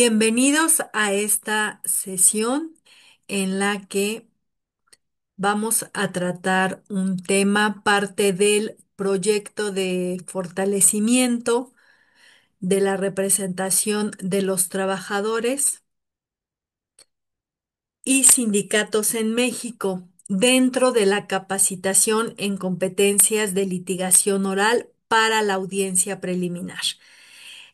Bienvenidos a esta sesión en la que vamos a tratar un tema, parte del proyecto de fortalecimiento de la representación de los trabajadores y sindicatos en México dentro de la capacitación en competencias de litigación oral para la audiencia preliminar.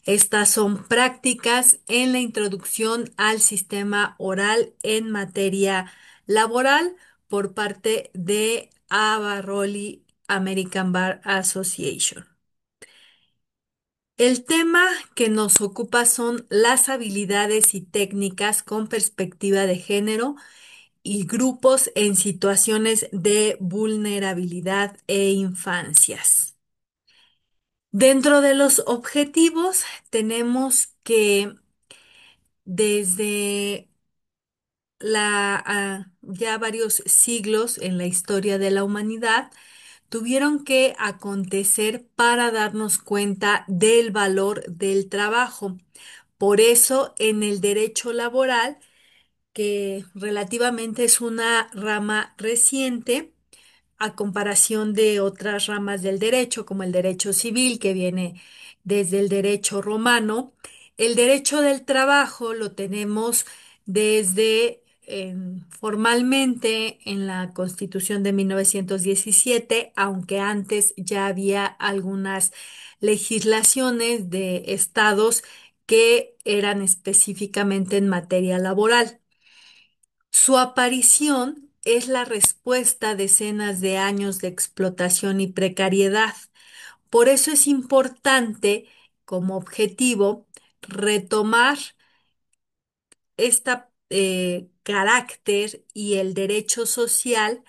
Estas son prácticas en la introducción al sistema oral en materia laboral por parte de Abarroli American Bar Association. El tema que nos ocupa son las habilidades y técnicas con perspectiva de género y grupos en situaciones de vulnerabilidad e infancias. Dentro de los objetivos tenemos que desde ya varios siglos en la historia de la humanidad, tuvieron que acontecer para darnos cuenta del valor del trabajo. Por eso, en el derecho laboral, que relativamente es una rama reciente, a comparación de otras ramas del derecho, como el derecho civil, que viene desde el derecho romano. El derecho del trabajo lo tenemos desde formalmente en la Constitución de 1917, aunque antes ya había algunas legislaciones de estados que eran específicamente en materia laboral. Su aparición es la respuesta a decenas de años de explotación y precariedad. Por eso es importante, como objetivo, retomar este carácter y el derecho social,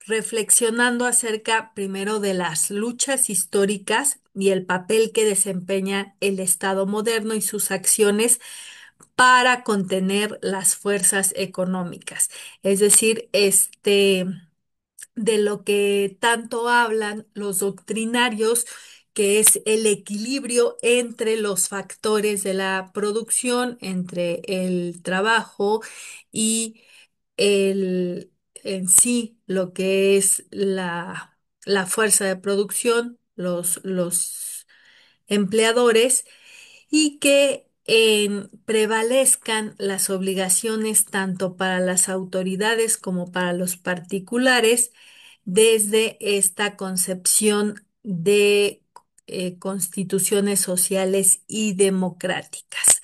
reflexionando acerca primero de las luchas históricas y el papel que desempeña el Estado moderno y sus acciones para contener las fuerzas económicas. Es decir, de lo que tanto hablan los doctrinarios, que es el equilibrio entre los factores de la producción, entre el trabajo y en sí lo que es la fuerza de producción, los empleadores y que prevalezcan las obligaciones tanto para las autoridades como para los particulares desde esta concepción de constituciones sociales y democráticas.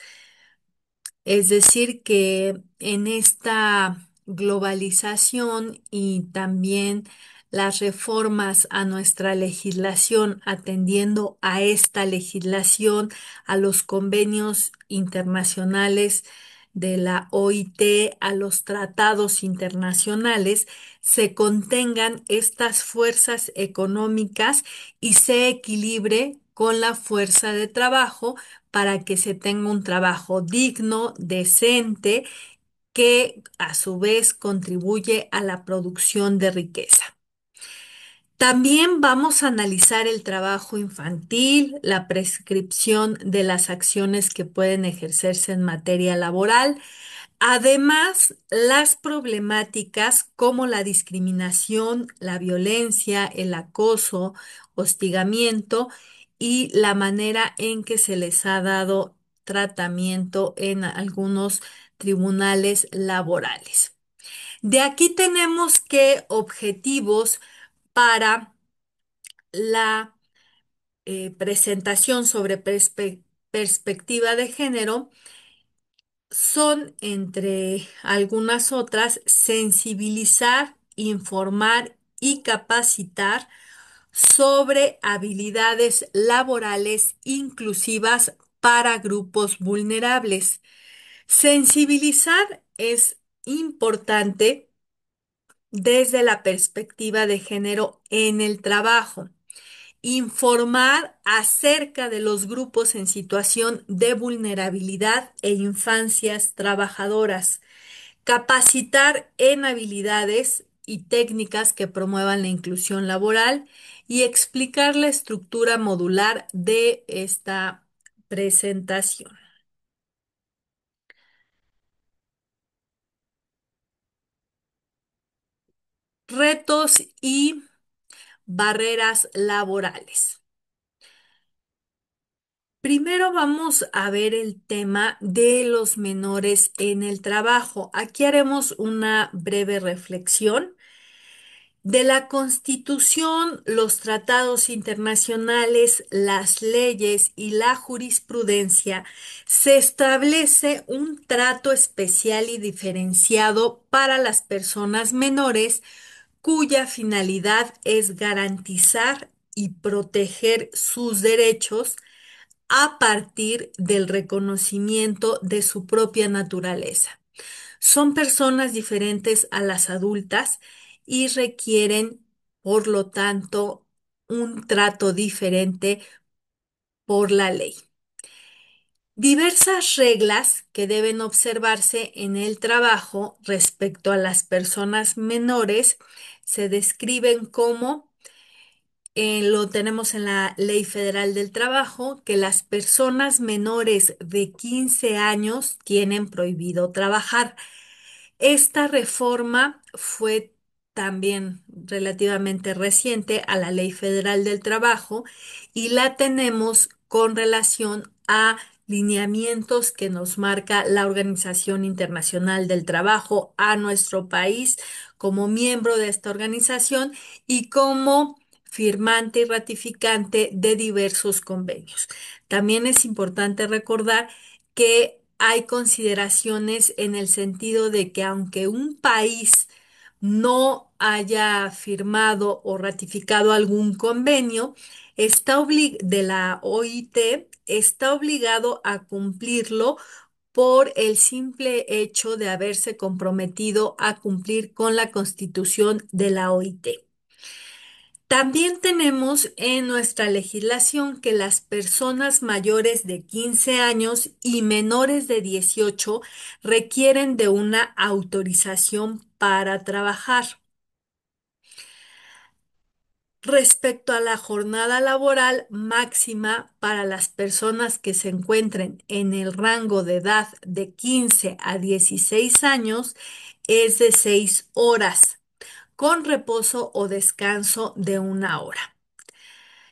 Es decir, que en esta globalización y también las reformas a nuestra legislación, atendiendo a esta legislación, a los convenios internacionales de la OIT, a los tratados internacionales, se contengan estas fuerzas económicas y se equilibre con la fuerza de trabajo para que se tenga un trabajo digno, decente, que a su vez contribuye a la producción de riqueza. También vamos a analizar el trabajo infantil, la prescripción de las acciones que pueden ejercerse en materia laboral. Además, las problemáticas como la discriminación, la violencia, el acoso, hostigamiento y la manera en que se les ha dado tratamiento en algunos tribunales laborales. De aquí tenemos que objetivos para la presentación sobre perspectiva de género son, entre algunas otras, sensibilizar, informar y capacitar sobre habilidades laborales inclusivas para grupos vulnerables. Sensibilizar es importante desde la perspectiva de género en el trabajo. Informar acerca de los grupos en situación de vulnerabilidad e infancias trabajadoras. Capacitar en habilidades y técnicas que promuevan la inclusión laboral y explicar la estructura modular de esta presentación. Retos y barreras laborales. Primero vamos a ver el tema de los menores en el trabajo. Aquí haremos una breve reflexión. De la Constitución, los tratados internacionales, las leyes y la jurisprudencia, se establece un trato especial y diferenciado para las personas menores cuya finalidad es garantizar y proteger sus derechos a partir del reconocimiento de su propia naturaleza. Son personas diferentes a las adultas y requieren, por lo tanto, un trato diferente por la ley. Diversas reglas que deben observarse en el trabajo respecto a las personas menores se describen como lo tenemos en la Ley Federal del Trabajo, que las personas menores de 15 años tienen prohibido trabajar. Esta reforma fue también relativamente reciente a la Ley Federal del Trabajo y la tenemos con relación a lineamientos que nos marca la Organización Internacional del Trabajo a nuestro país como miembro de esta organización y como firmante y ratificante de diversos convenios. También es importante recordar que hay consideraciones en el sentido de que aunque un país no haya firmado o ratificado algún convenio, de la OIT, está obligado a cumplirlo por el simple hecho de haberse comprometido a cumplir con la Constitución de la OIT. También tenemos en nuestra legislación que las personas mayores de 15 años y menores de 18 requieren de una autorización para trabajar. Respecto a la jornada laboral máxima para las personas que se encuentren en el rango de edad de 15 a 16 años, es de 6 horas, con reposo o descanso de 1 hora.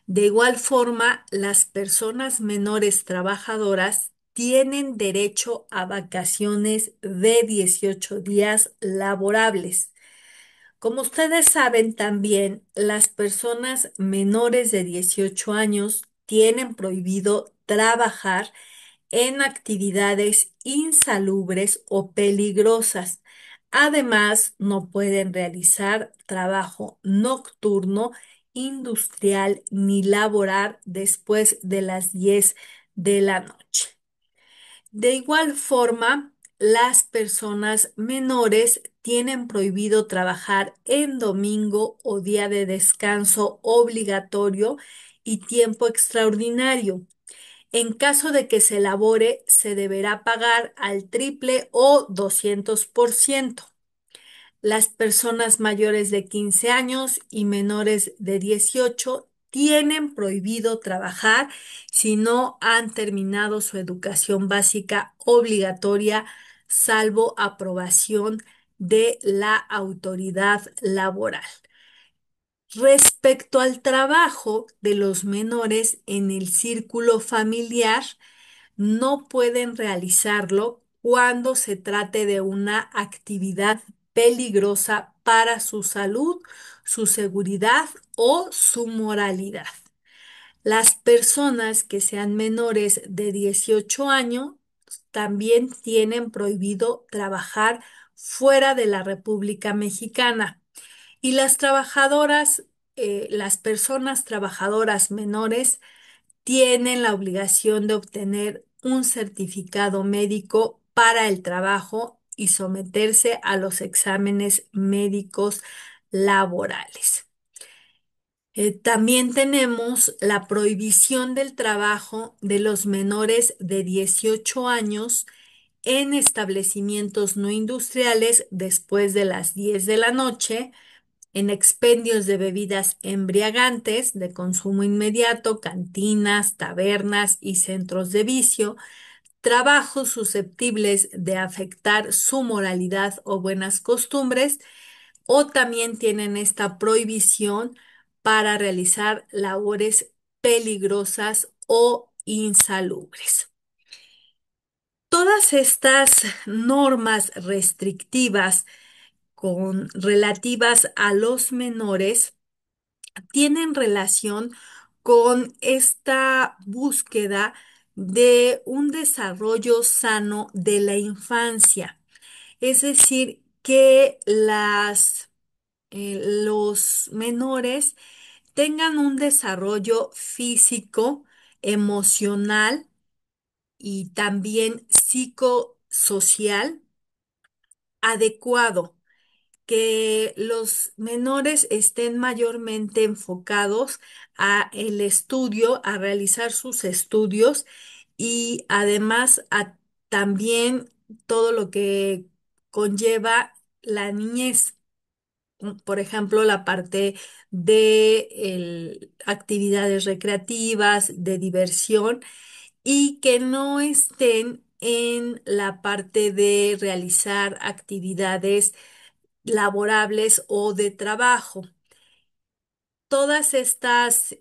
De igual forma, las personas menores trabajadoras tienen derecho a vacaciones de 18 días laborables. Como ustedes saben también, las personas menores de 18 años tienen prohibido trabajar en actividades insalubres o peligrosas. Además, no pueden realizar trabajo nocturno, industrial ni laborar después de las 10 de la noche. De igual forma, las personas menores tienen prohibido trabajar en domingo o día de descanso obligatorio y tiempo extraordinario. En caso de que se labore, se deberá pagar al triple o 200%. Las personas mayores de 15 años y menores de 18 tienen prohibido trabajar si no han terminado su educación básica obligatoria, salvo aprobación de la autoridad laboral. Respecto al trabajo de los menores en el círculo familiar, no pueden realizarlo cuando se trate de una actividad peligrosa para su salud, su seguridad o su moralidad. Las personas que sean menores de 18 años también tienen prohibido trabajar fuera de la República Mexicana. Y las personas trabajadoras menores tienen la obligación de obtener un certificado médico para el trabajo y someterse a los exámenes médicos laborales. También tenemos la prohibición del trabajo de los menores de 18 años en establecimientos no industriales después de las 10 de la noche, en expendios de bebidas embriagantes de consumo inmediato, cantinas, tabernas y centros de vicio, trabajos susceptibles de afectar su moralidad o buenas costumbres, o también tienen esta prohibición para realizar labores peligrosas o insalubres. Todas estas normas restrictivas relativas a los menores tienen relación con esta búsqueda de un desarrollo sano de la infancia. Es decir, que los menores tengan un desarrollo físico, emocional y también psicosocial adecuado, que los menores estén mayormente enfocados a el estudio, a realizar sus estudios y además a también todo lo que conlleva la niñez. Por ejemplo, la parte de actividades recreativas, de diversión y que no estén en la parte de realizar actividades laborables o de trabajo. Todas estas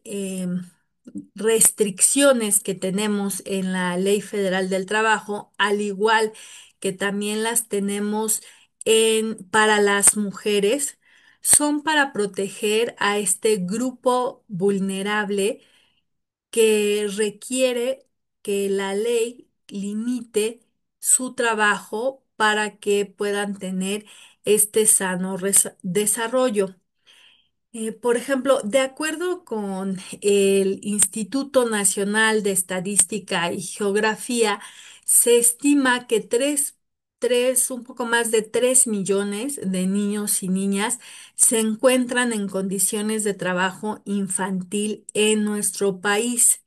restricciones que tenemos en la Ley Federal del Trabajo, al igual que también las tenemos para las mujeres, son para proteger a este grupo vulnerable que requiere que la ley limite su trabajo para que puedan tener este sano desarrollo. Por ejemplo, de acuerdo con el Instituto Nacional de Estadística y Geografía, se estima que un poco más de 3 millones de niños y niñas se encuentran en condiciones de trabajo infantil en nuestro país.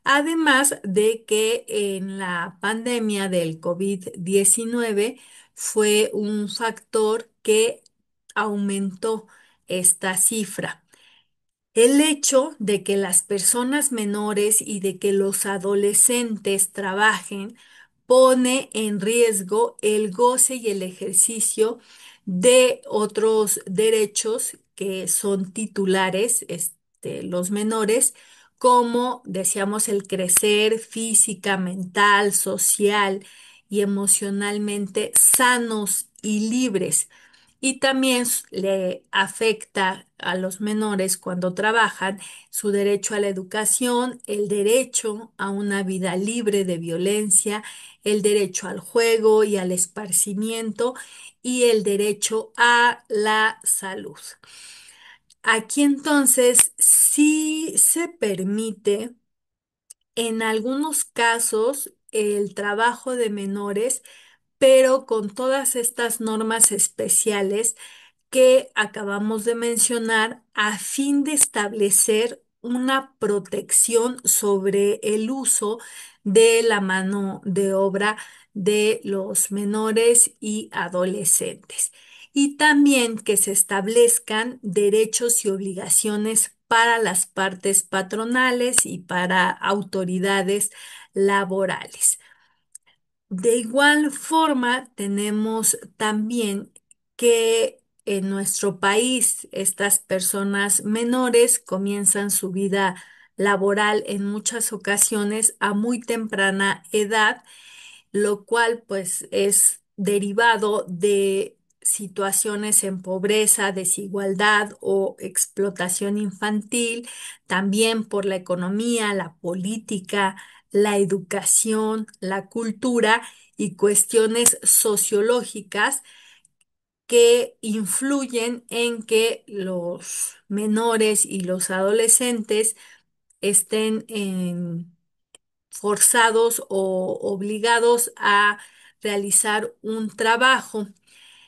Además de que en la pandemia del COVID-19 fue un factor que aumentó esta cifra. El hecho de que las personas menores y de que los adolescentes trabajen pone en riesgo el goce y el ejercicio de otros derechos que son titulares, los menores, como decíamos, el crecer física, mental, social y emocionalmente sanos y libres. Y también le afecta a los menores cuando trabajan su derecho a la educación, el derecho a una vida libre de violencia, el derecho al juego y al esparcimiento y el derecho a la salud. Aquí entonces sí se permite en algunos casos el trabajo de menores, pero con todas estas normas especiales que acabamos de mencionar a fin de establecer una protección sobre el uso de la mano de obra de los menores y adolescentes. Y también que se establezcan derechos y obligaciones para las partes patronales y para autoridades laborales. De igual forma, tenemos también que en nuestro país estas personas menores comienzan su vida laboral en muchas ocasiones a muy temprana edad, lo cual pues es derivado de situaciones en pobreza, desigualdad o explotación infantil, también por la economía, la política, la educación, la cultura y cuestiones sociológicas que influyen en que los menores y los adolescentes estén forzados o obligados a realizar un trabajo.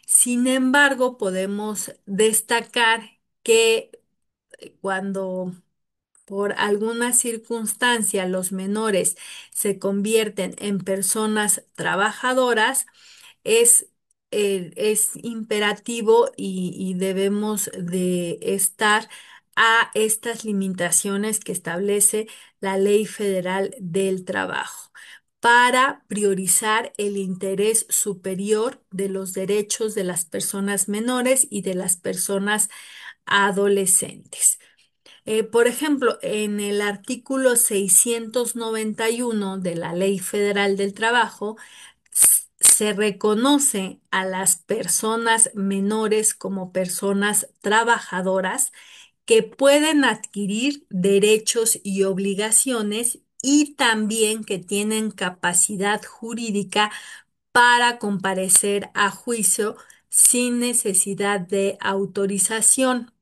Sin embargo, podemos destacar que cuando por alguna circunstancia los menores se convierten en personas trabajadoras, es, es imperativo y debemos de estar a estas limitaciones que establece la Ley Federal del Trabajo. para priorizar el interés superior de los derechos de las personas menores y de las personas adolescentes. Por ejemplo, en el artículo 691 de la Ley Federal del Trabajo, se reconoce a las personas menores como personas trabajadoras que pueden adquirir derechos y obligaciones y también que tienen capacidad jurídica para comparecer a juicio sin necesidad de autorización.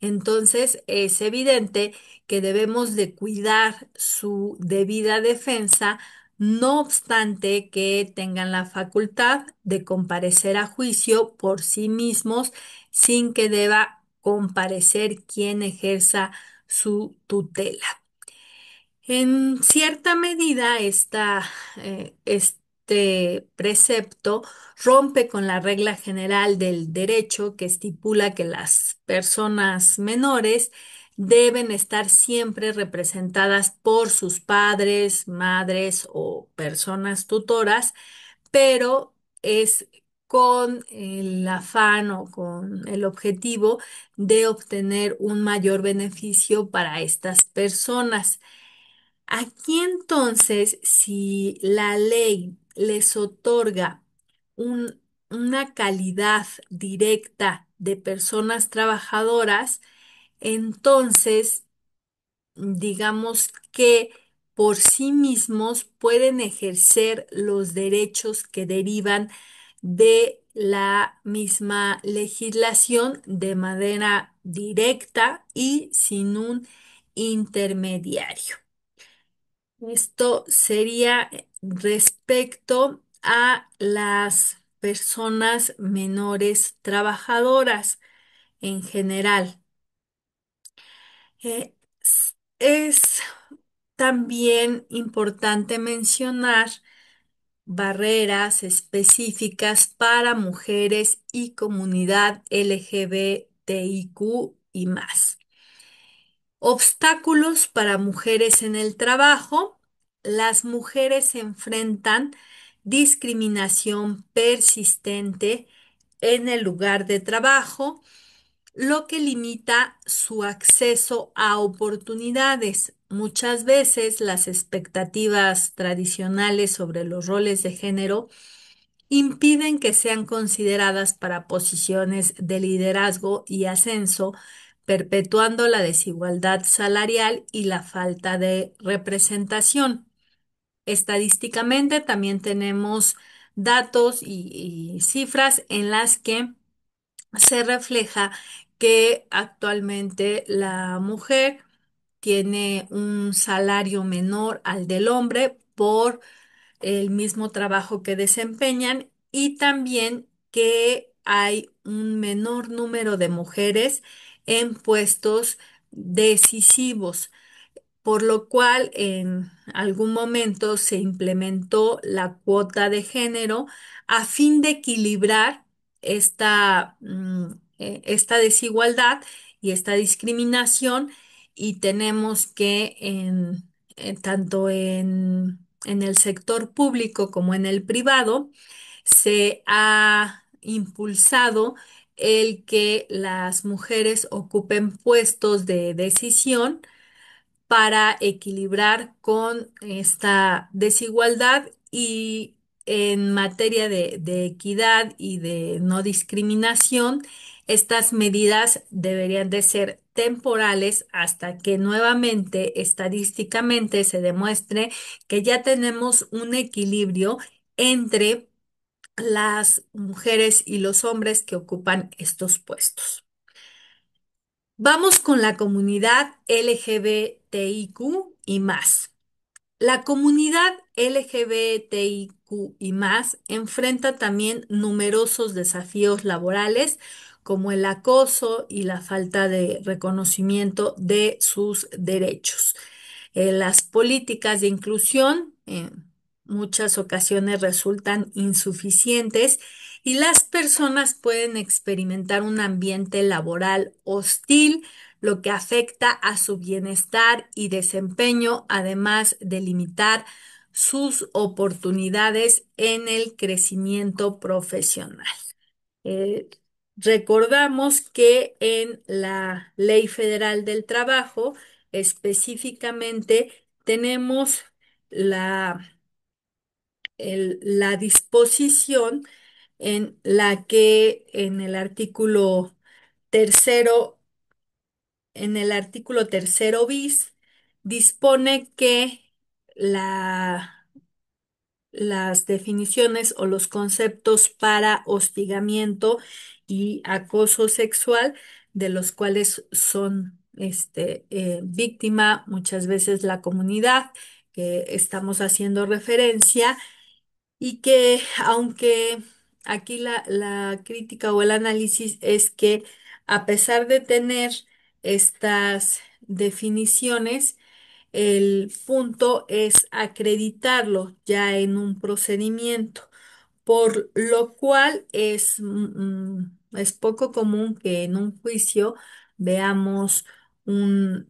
Entonces, es evidente que debemos de cuidar su debida defensa, no obstante que tengan la facultad de comparecer a juicio por sí mismos sin que deba comparecer quien ejerza su tutela. En cierta medida, este precepto rompe con la regla general del derecho que estipula que las personas menores deben estar siempre representadas por sus padres, madres o personas tutoras, pero es con el afán o con el objetivo de obtener un mayor beneficio para estas personas. Aquí entonces, si la ley les otorga una calidad directa de personas trabajadoras, entonces digamos que por sí mismos pueden ejercer los derechos que derivan de la misma legislación de manera directa y sin un intermediario. Esto sería respecto a las personas menores trabajadoras en general. Es también importante mencionar barreras específicas para mujeres y comunidad LGBTIQ y más. Obstáculos para mujeres en el trabajo. Las mujeres se enfrentan discriminación persistente en el lugar de trabajo, lo que limita su acceso a oportunidades. Muchas veces las expectativas tradicionales sobre los roles de género impiden que sean consideradas para posiciones de liderazgo y ascenso, perpetuando la desigualdad salarial y la falta de representación. Estadísticamente también tenemos datos y cifras en las que se refleja que actualmente la mujer tiene un salario menor al del hombre por el mismo trabajo que desempeñan y también que hay un menor número de mujeres en puestos decisivos, por lo cual en algún momento se implementó la cuota de género a fin de equilibrar esta desigualdad y esta discriminación, y tenemos que tanto en el sector público como en el privado se ha impulsado el que las mujeres ocupen puestos de decisión para equilibrar con esta desigualdad, y en materia de equidad y de no discriminación, estas medidas deberían de ser temporales hasta que nuevamente estadísticamente se demuestre que ya tenemos un equilibrio entre las mujeres y los hombres que ocupan estos puestos. Vamos con la comunidad LGBTIQ y más. La comunidad LGBTIQ y más enfrenta también numerosos desafíos laborales como el acoso y la falta de reconocimiento de sus derechos. Las políticas de inclusión en muchas ocasiones resultan insuficientes y las personas pueden experimentar un ambiente laboral hostil, lo que afecta a su bienestar y desempeño, además de limitar sus oportunidades en el crecimiento profesional. Eh, Recordamos que en la Ley Federal del Trabajo específicamente tenemos la, la disposición en la que tercero, en el artículo tercero bis, dispone que la las definiciones o los conceptos para hostigamiento y acoso sexual, de los cuales son víctima muchas veces la comunidad que estamos haciendo referencia, y que aunque aquí la crítica o el análisis es que a pesar de tener estas definiciones, el punto es acreditarlo ya en un procedimiento, por lo cual es poco común que en un juicio veamos un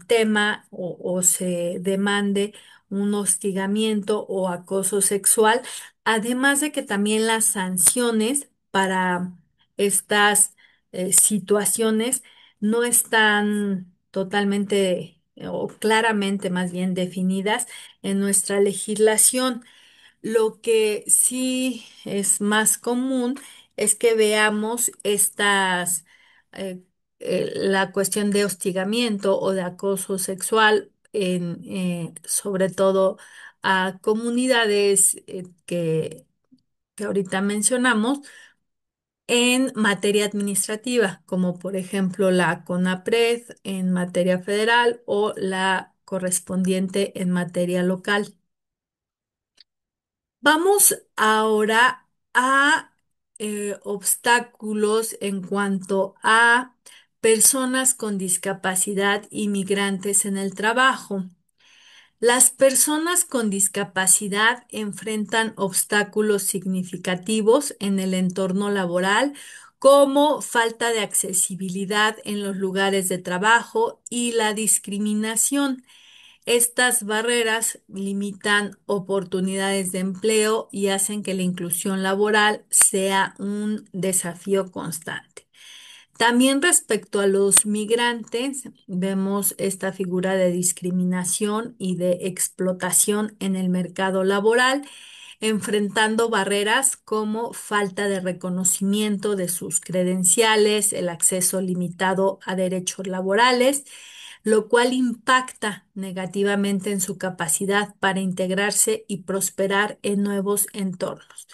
tema o se demande un hostigamiento o acoso sexual, además de que también las sanciones para estas situaciones no están totalmente o claramente más bien definidas en nuestra legislación. Lo que sí es más común es que veamos eh, la cuestión de hostigamiento o de acoso sexual sobre todo a comunidades que ahorita mencionamos en materia administrativa, como por ejemplo la CONAPRED en materia federal o la correspondiente en materia local. Vamos ahora a obstáculos en cuanto a personas con discapacidad y migrantes en el trabajo. Las personas con discapacidad enfrentan obstáculos significativos en el entorno laboral, como falta de accesibilidad en los lugares de trabajo y la discriminación. Estas barreras limitan oportunidades de empleo y hacen que la inclusión laboral sea un desafío constante. También respecto a los migrantes, vemos esta figura de discriminación y de explotación en el mercado laboral, enfrentando barreras como falta de reconocimiento de sus credenciales, el acceso limitado a derechos laborales, lo cual impacta negativamente en su capacidad para integrarse y prosperar en nuevos entornos.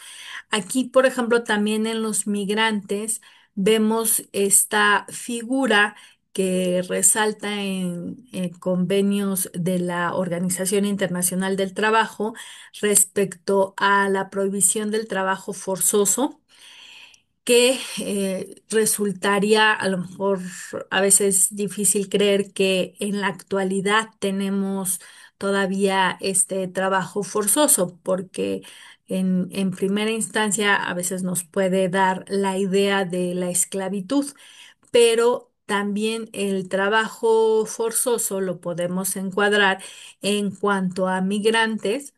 Aquí, por ejemplo, también en los migrantes vemos esta figura que resalta en convenios de la Organización Internacional del Trabajo respecto a la prohibición del trabajo forzoso, que resultaría a lo mejor a veces difícil creer que en la actualidad tenemos todavía este trabajo forzoso, porque en primera instancia a veces nos puede dar la idea de la esclavitud, pero también el trabajo forzoso lo podemos encuadrar en cuanto a migrantes,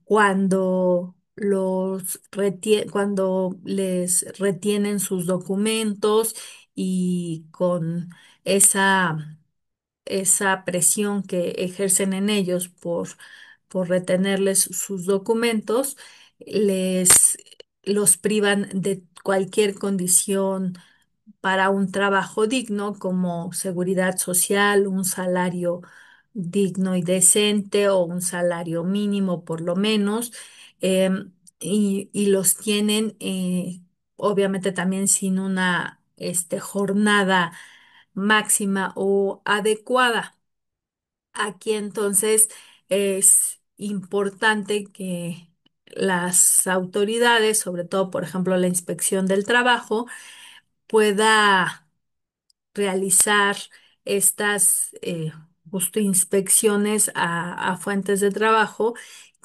cuando les retienen sus documentos y con esa, esa presión que ejercen en ellos por retenerles sus documentos, les los privan de cualquier condición para un trabajo digno, como seguridad social, un salario digno y decente o un salario mínimo por lo menos, y los tienen obviamente también sin una jornada máxima o adecuada. Aquí entonces es importante que las autoridades, sobre todo por ejemplo la Inspección del Trabajo, pueda realizar estas justo inspecciones a fuentes de trabajo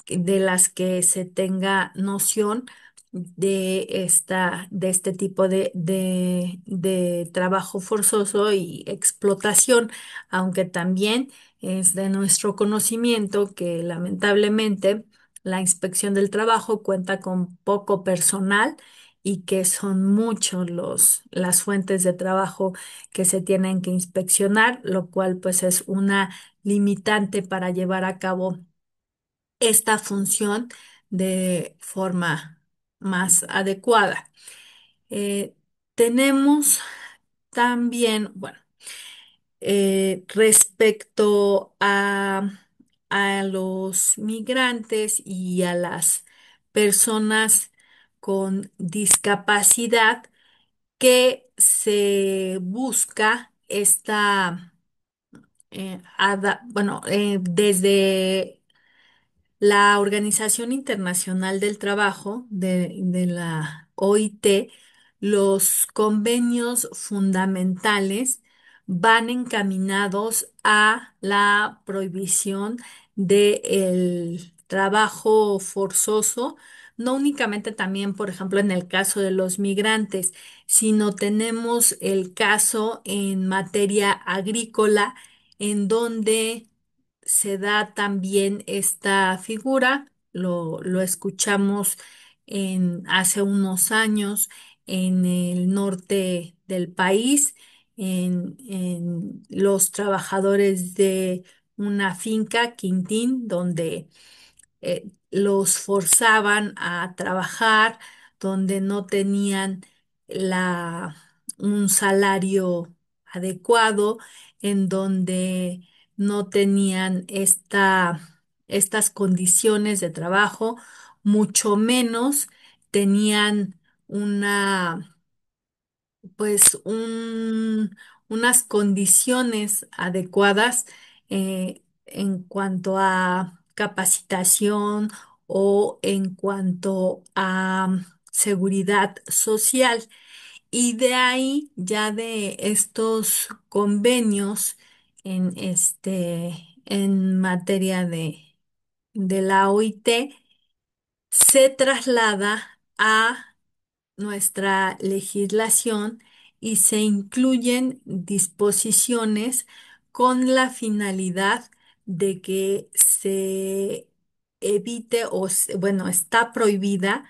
de las que se tenga noción de este tipo de trabajo forzoso y explotación, aunque también es de nuestro conocimiento que lamentablemente la inspección del trabajo cuenta con poco personal y que son muchos las fuentes de trabajo que se tienen que inspeccionar, lo cual pues es una limitante para llevar a cabo esta función de forma más adecuada. Eh, tenemos también, bueno, respecto a los migrantes y a las personas con discapacidad, que se busca bueno, desde la Organización Internacional del Trabajo de la OIT, los convenios fundamentales van encaminados a la prohibición del trabajo forzoso, no únicamente también, por ejemplo, en el caso de los migrantes, sino tenemos el caso en materia agrícola, en donde se da también esta figura, lo escuchamos hace unos años en el norte del país, en los trabajadores de una finca, Quintín, donde los forzaban a trabajar, donde no tenían la, un salario adecuado, en donde no tenían estas condiciones de trabajo, mucho menos tenían una pues unas condiciones adecuadas en cuanto a capacitación o en cuanto a seguridad social. Y de ahí, ya de estos convenios en materia de la OIT, se traslada a nuestra legislación y se incluyen disposiciones con la finalidad de que se evite bueno, está prohibida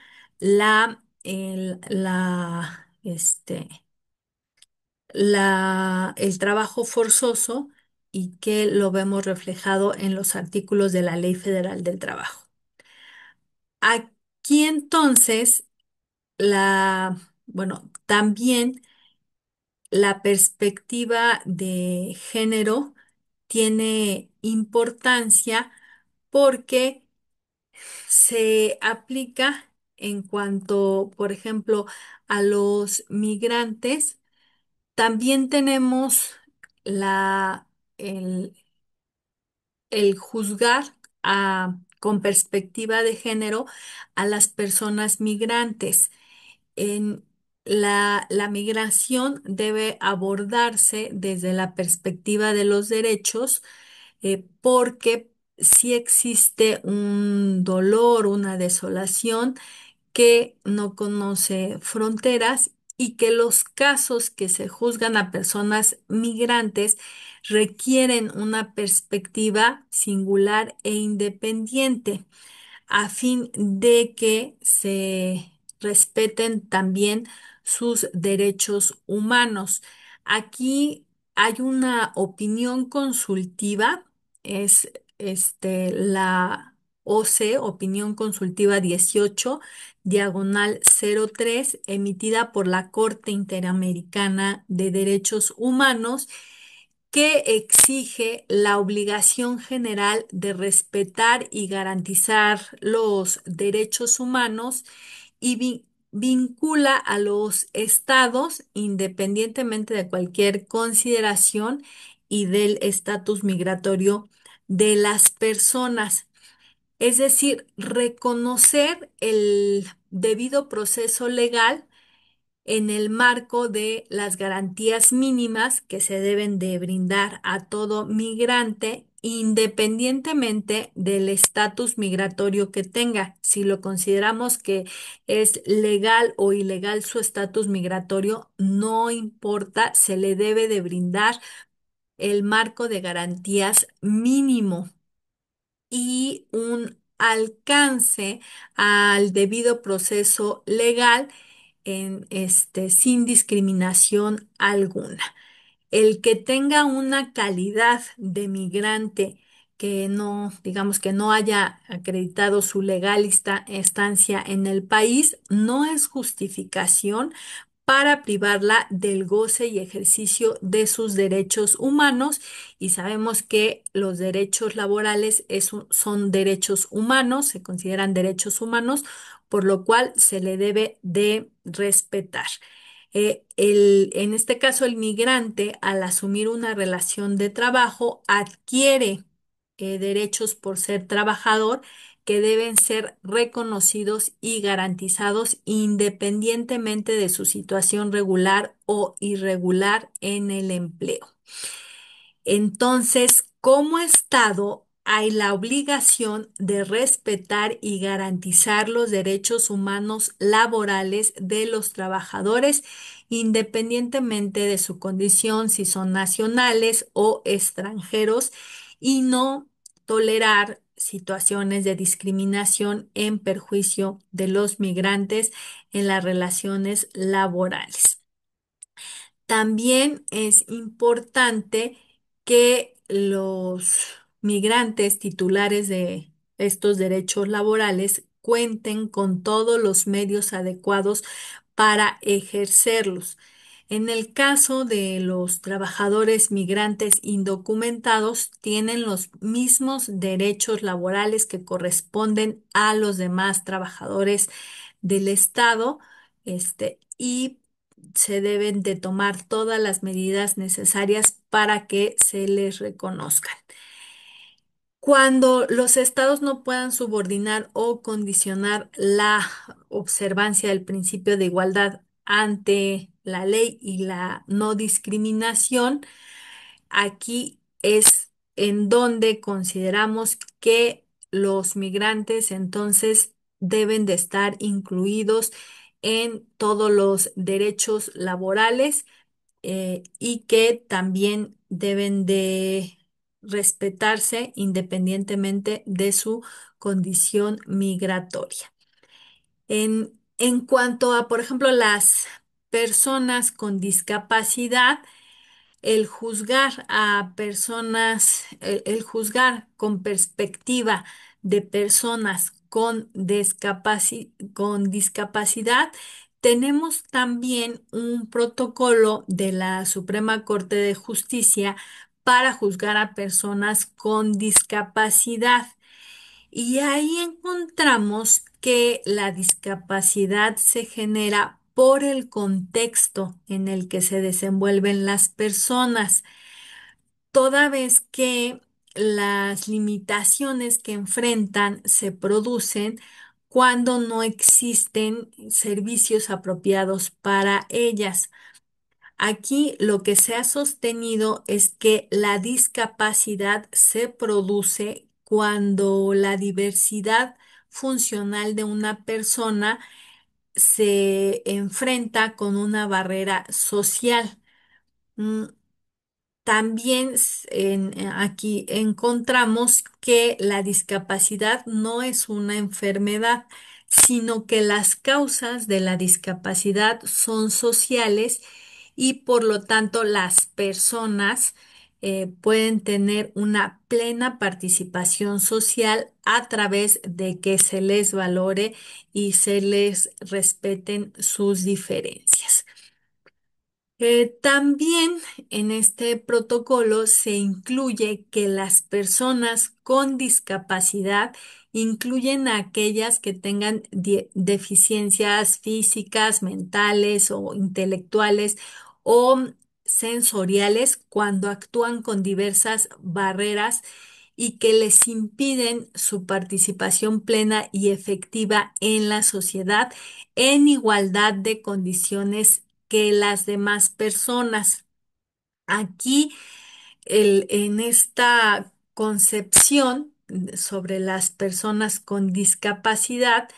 el trabajo forzoso, y que lo vemos reflejado en los artículos de la Ley Federal del Trabajo. Aquí entonces, bueno, también la perspectiva de género tiene importancia porque se aplica en cuanto, por ejemplo, a los migrantes. También tenemos la, el, el juzgar con perspectiva de género a las personas migrantes. En la migración debe abordarse desde la perspectiva de los derechos, porque si existe un dolor, una desolación que no conoce fronteras, y que los casos que se juzgan a personas migrantes requieren una perspectiva singular e independiente, a fin de que se respeten también sus derechos humanos. Aquí hay una opinión consultiva, es la OC, Opinión Consultiva 18, diagonal 03, emitida por la Corte Interamericana de Derechos Humanos, que exige la obligación general de respetar y garantizar los derechos humanos, y vincula a los estados, independientemente de cualquier consideración y del estatus migratorio de las personas. Es decir, reconocer el debido proceso legal en el marco de las garantías mínimas que se deben de brindar a todo migrante, independientemente del estatus migratorio que tenga. Si lo consideramos que es legal o ilegal su estatus migratorio, no importa, se le debe de brindar el marco de garantías mínimo y un alcance al debido proceso legal sin discriminación alguna. El que tenga una calidad de migrante que no, digamos que no haya acreditado su legal estancia en el país, no es justificación para privarla del goce y ejercicio de sus derechos humanos, y sabemos que los derechos laborales son derechos humanos, se consideran derechos humanos, por lo cual se le debe de respetar. En este caso, el migrante, al asumir una relación de trabajo, adquiere derechos por ser trabajador que deben ser reconocidos y garantizados independientemente de su situación regular o irregular en el empleo. Entonces, como Estado, hay la obligación de respetar y garantizar los derechos humanos laborales de los trabajadores, independientemente de su condición, si son nacionales o extranjeros, y no tolerar situaciones de discriminación en perjuicio de los migrantes en las relaciones laborales. También es importante que los migrantes titulares de estos derechos laborales cuenten con todos los medios adecuados para ejercerlos. En el caso de los trabajadores migrantes indocumentados, tienen los mismos derechos laborales que corresponden a los demás trabajadores del Estado, y se deben de tomar todas las medidas necesarias para que se les reconozcan. Cuando los estados no puedan subordinar o condicionar la observancia del principio de igualdad ante la ley y la no discriminación, aquí es en donde consideramos que los migrantes entonces deben de estar incluidos en todos los derechos laborales, y que también deben de respetarse independientemente de su condición migratoria. En cuanto a, por ejemplo, las personas con discapacidad, el juzgar con perspectiva de personas con discapacidad, tenemos también un protocolo de la Suprema Corte de Justicia para juzgar a personas con discapacidad. Y ahí encontramos que la discapacidad se genera por el contexto en el que se desenvuelven las personas, toda vez que las limitaciones que enfrentan se producen cuando no existen servicios apropiados para ellas. Aquí lo que se ha sostenido es que la discapacidad se produce cuando la diversidad funcional de una persona se enfrenta con una barrera social. Mm, También aquí encontramos que la discapacidad no es una enfermedad, sino que las causas de la discapacidad son sociales, y por lo tanto las personas pueden tener una plena participación social a través de que se les valore y se les respeten sus diferencias. También en este protocolo se incluye que las personas con discapacidad incluyen a aquellas que tengan deficiencias físicas, mentales o intelectuales o sensoriales, cuando actúan con diversas barreras y que les impiden su participación plena y efectiva en la sociedad en igualdad de condiciones que las demás personas. Aquí, en esta concepción sobre las personas con discapacidad,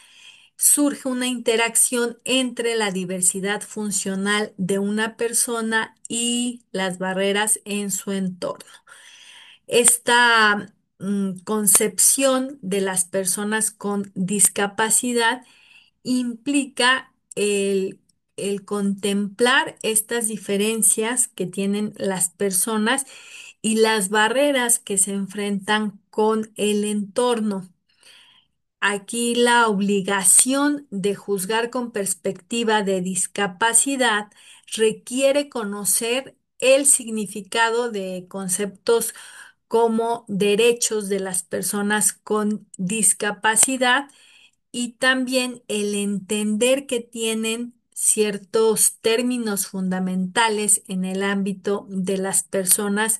surge una interacción entre la diversidad funcional de una persona y las barreras en su entorno. Esta concepción de las personas con discapacidad implica el contemplar estas diferencias que tienen las personas y las barreras que se enfrentan con el entorno. Aquí la obligación de juzgar con perspectiva de discapacidad requiere conocer el significado de conceptos como derechos de las personas con discapacidad y también el entender que tienen ciertos términos fundamentales en el ámbito de las personas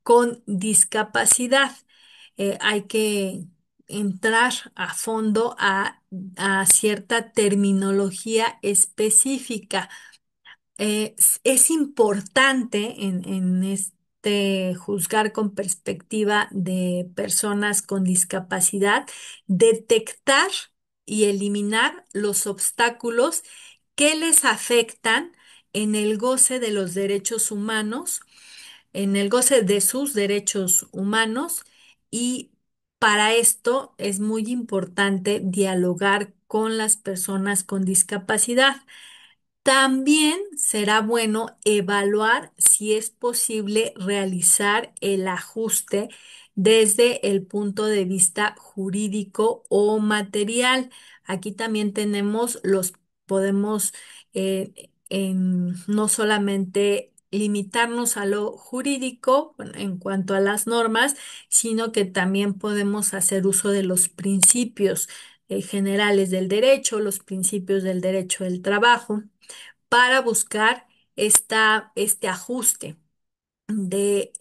con discapacidad. Hay que entrar a fondo a cierta terminología específica. Es importante en este juzgar con perspectiva de personas con discapacidad, detectar y eliminar los obstáculos que les afectan en el goce de los derechos humanos, en el goce de sus derechos humanos, y para esto es muy importante dialogar con las personas con discapacidad. También será bueno evaluar si es posible realizar el ajuste desde el punto de vista jurídico o material. Aquí también podemos no solamente limitarnos a lo jurídico, bueno, en cuanto a las normas, sino que también podemos hacer uso de los principios generales del derecho, los principios del derecho del trabajo para buscar este ajuste de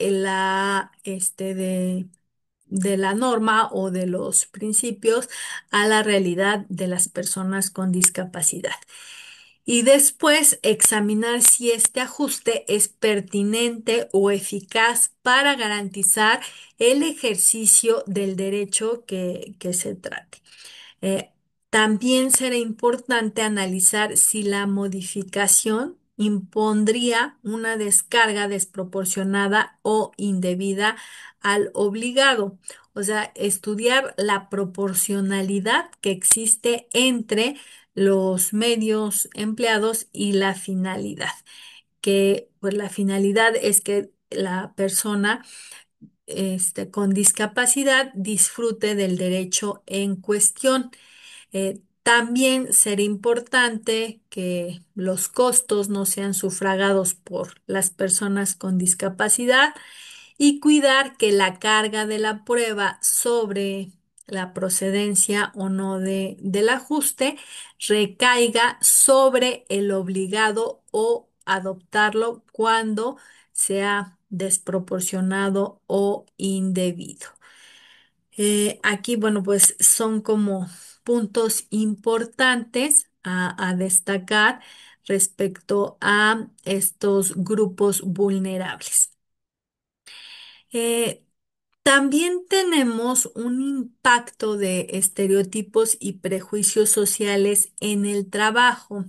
la norma o de los principios a la realidad de las personas con discapacidad. Y después examinar si este ajuste es pertinente o eficaz para garantizar el ejercicio del derecho que se trate. Eh, También será importante analizar si la modificación impondría una descarga desproporcionada o indebida al obligado. O sea, estudiar la proporcionalidad que existe entre los medios empleados y la finalidad, que pues la finalidad es que la persona con discapacidad disfrute del derecho en cuestión. También será importante que los costos no sean sufragados por las personas con discapacidad y cuidar que la carga de la prueba sobre la procedencia o no del ajuste recaiga sobre el obligado o adoptarlo cuando sea desproporcionado o indebido. Aquí, bueno, pues son como puntos importantes a destacar respecto a estos grupos vulnerables. Eh, También tenemos un impacto de estereotipos y prejuicios sociales en el trabajo.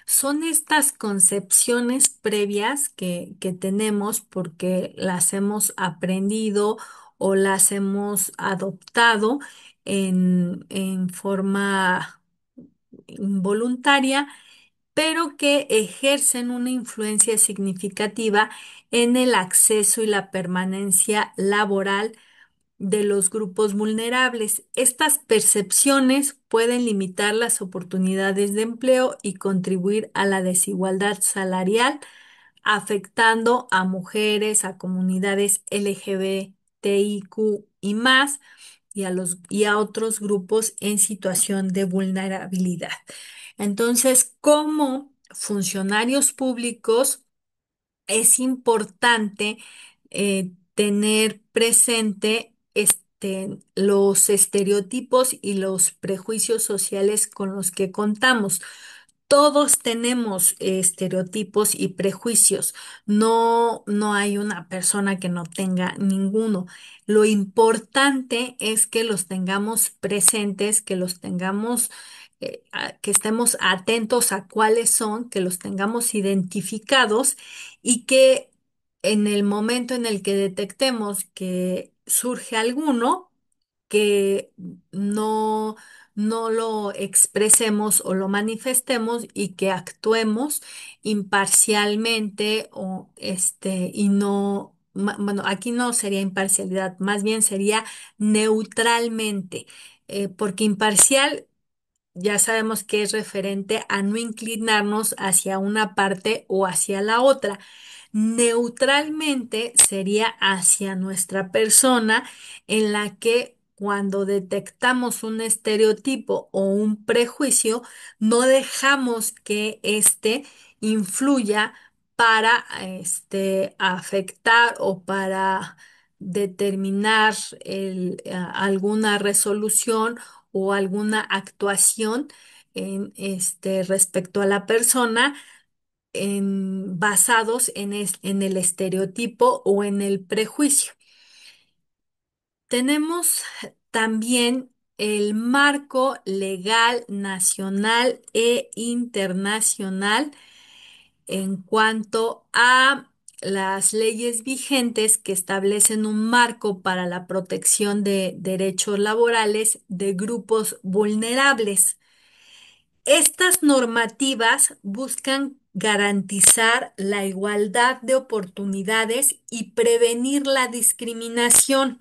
Son estas concepciones previas que tenemos porque las hemos aprendido o las hemos adoptado en forma involuntaria, pero que ejercen una influencia significativa en el acceso y la permanencia laboral de los grupos vulnerables. Estas percepciones pueden limitar las oportunidades de empleo y contribuir a la desigualdad salarial, afectando a mujeres, a comunidades LGBTIQ y más, y a otros grupos en situación de vulnerabilidad. Entonces, como funcionarios públicos, es importante tener presente los estereotipos y los prejuicios sociales con los que contamos. Todos tenemos estereotipos y prejuicios. No hay una persona que no tenga ninguno. Lo importante es que los tengamos presentes, que los tengamos que estemos atentos a cuáles son, que los tengamos identificados y que en el momento en el que detectemos que surge alguno, que no, no lo expresemos o lo manifestemos y que actuemos imparcialmente o y no, bueno, aquí no sería imparcialidad, más bien sería neutralmente, porque imparcial ya sabemos que es referente a no inclinarnos hacia una parte o hacia la otra. Neutralmente sería hacia nuestra persona, en la que cuando detectamos un estereotipo o un prejuicio, no dejamos que éste influya para afectar o para determinar alguna resolución o alguna actuación respecto a la persona, basados en el estereotipo o en el prejuicio. Tenemos también el marco legal nacional e internacional en cuanto a las leyes vigentes que establecen un marco para la protección de derechos laborales de grupos vulnerables. Estas normativas buscan garantizar la igualdad de oportunidades y prevenir la discriminación,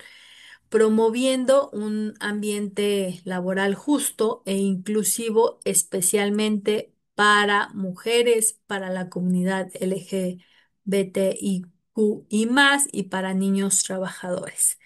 promoviendo un ambiente laboral justo e inclusivo, especialmente para mujeres, para la comunidad LGBTIQ y más, y para niños trabajadores.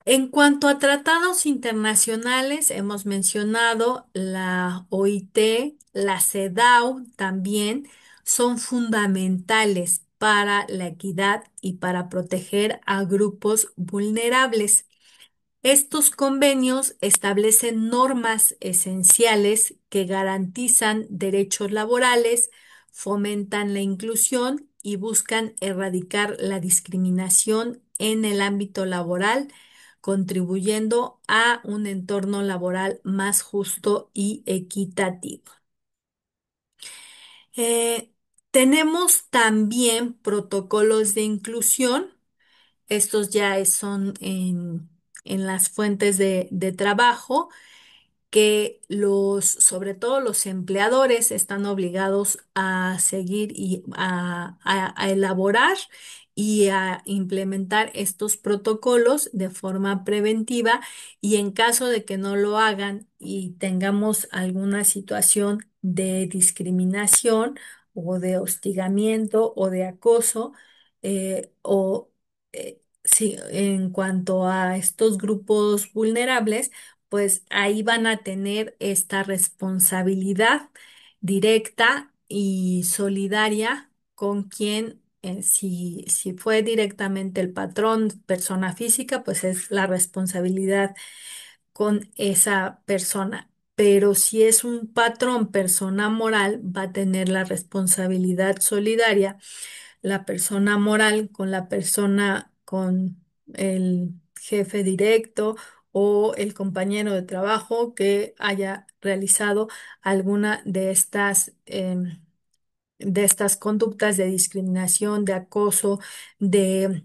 En cuanto a tratados internacionales, hemos mencionado la OIT, la CEDAW también son fundamentales para la equidad y para proteger a grupos vulnerables. Estos convenios establecen normas esenciales que garantizan derechos laborales, fomentan la inclusión y buscan erradicar la discriminación en el ámbito laboral, contribuyendo a un entorno laboral más justo y equitativo. Eh, Tenemos también protocolos de inclusión. Estos ya son en las fuentes de trabajo, que sobre todo los empleadores, están obligados a seguir y a elaborar y a implementar estos protocolos de forma preventiva, y en caso de que no lo hagan y tengamos alguna situación de discriminación o de hostigamiento o de acoso, sí, en cuanto a estos grupos vulnerables, pues ahí van a tener esta responsabilidad directa y solidaria con quien, si fue directamente el patrón, persona física, pues es la responsabilidad con esa persona. Pero si es un patrón, persona moral, va a tener la responsabilidad solidaria la persona moral con la persona, con el jefe directo o el compañero de trabajo que haya realizado alguna de estas conductas de discriminación, de acoso, de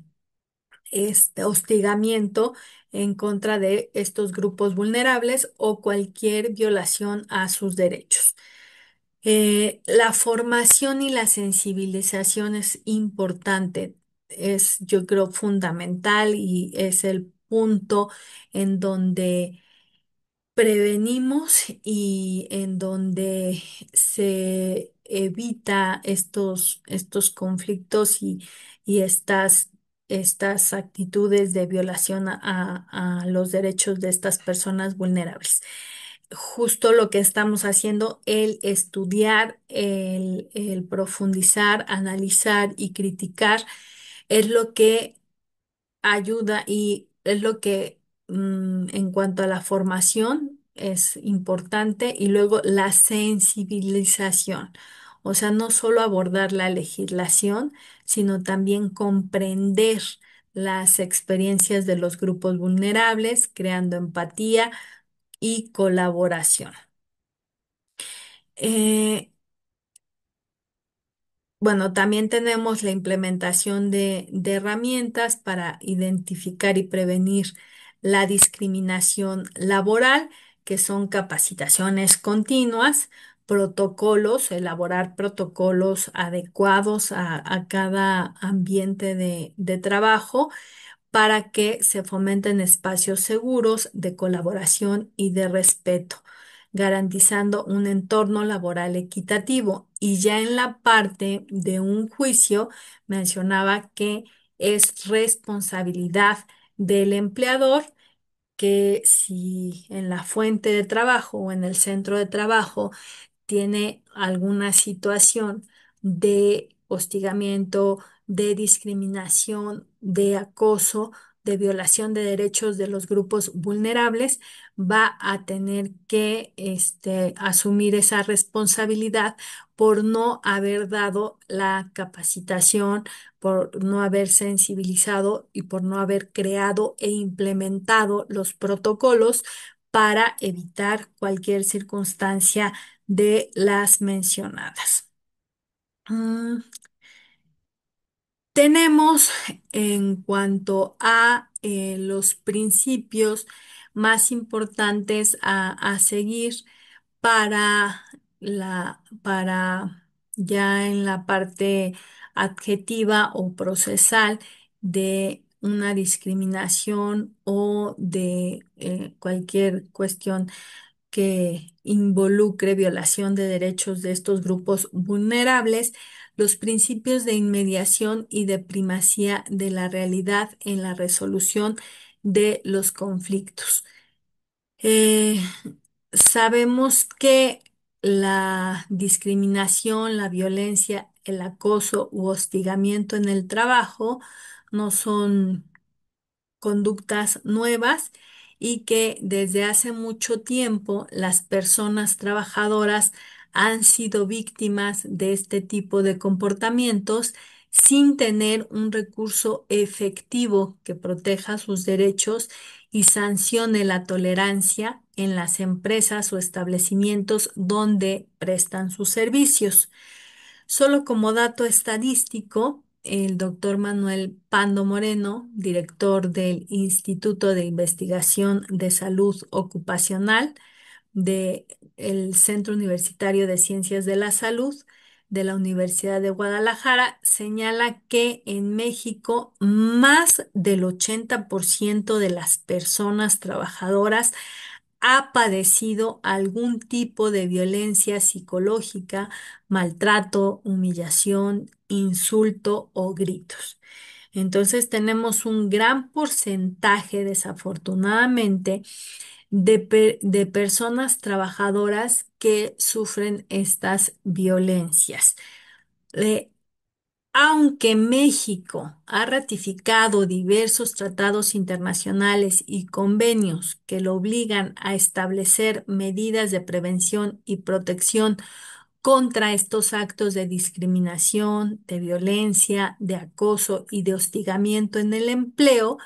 hostigamiento en contra de estos grupos vulnerables o cualquier violación a sus derechos. La formación y la sensibilización es importante, es yo creo fundamental, y es el punto en donde prevenimos y en donde se evita estos conflictos y estas actitudes de violación a los derechos de estas personas vulnerables. Justo lo que estamos haciendo, el estudiar, el profundizar, analizar y criticar, es lo que ayuda y es lo que, en cuanto a la formación, es importante, y luego la sensibilización. O sea, no solo abordar la legislación, sino también comprender las experiencias de los grupos vulnerables, creando empatía y colaboración. Eh, Bueno, también tenemos la implementación de herramientas para identificar y prevenir la discriminación laboral, que son capacitaciones continuas, protocolos, elaborar protocolos adecuados a cada ambiente de trabajo para que se fomenten espacios seguros de colaboración y de respeto, garantizando un entorno laboral equitativo. Y ya en la parte de un juicio mencionaba que es responsabilidad del empleador que si en la fuente de trabajo o en el centro de trabajo tiene alguna situación de hostigamiento, de discriminación, de acoso, de violación de derechos de los grupos vulnerables, va a tener que asumir esa responsabilidad por no haber dado la capacitación, por no haber sensibilizado y por no haber creado e implementado los protocolos para evitar cualquier circunstancia de las mencionadas. Mm, Tenemos en cuanto a los principios más importantes a seguir para ya en la parte adjetiva o procesal de una discriminación o de cualquier cuestión que involucre violación de derechos de estos grupos vulnerables, los principios de inmediación y de primacía de la realidad en la resolución de los conflictos. Eh, Sabemos que la discriminación, la violencia, el acoso u hostigamiento en el trabajo no son conductas nuevas y que desde hace mucho tiempo las personas trabajadoras han sido víctimas de este tipo de comportamientos sin tener un recurso efectivo que proteja sus derechos y sancione la tolerancia en las empresas o establecimientos donde prestan sus servicios. Solo como dato estadístico, el doctor Manuel Pando Moreno, director del Instituto de Investigación de Salud Ocupacional del Centro Universitario de Ciencias de la Salud de la Universidad de Guadalajara, señala que en México más del 80% de las personas trabajadoras ha padecido algún tipo de violencia psicológica, maltrato, humillación, insulto o gritos. Entonces tenemos un gran porcentaje, desafortunadamente, de personas trabajadoras que sufren estas violencias. Eh, Aunque México ha ratificado diversos tratados internacionales y convenios que lo obligan a establecer medidas de prevención y protección contra estos actos de discriminación, de violencia, de acoso y de hostigamiento en el empleo,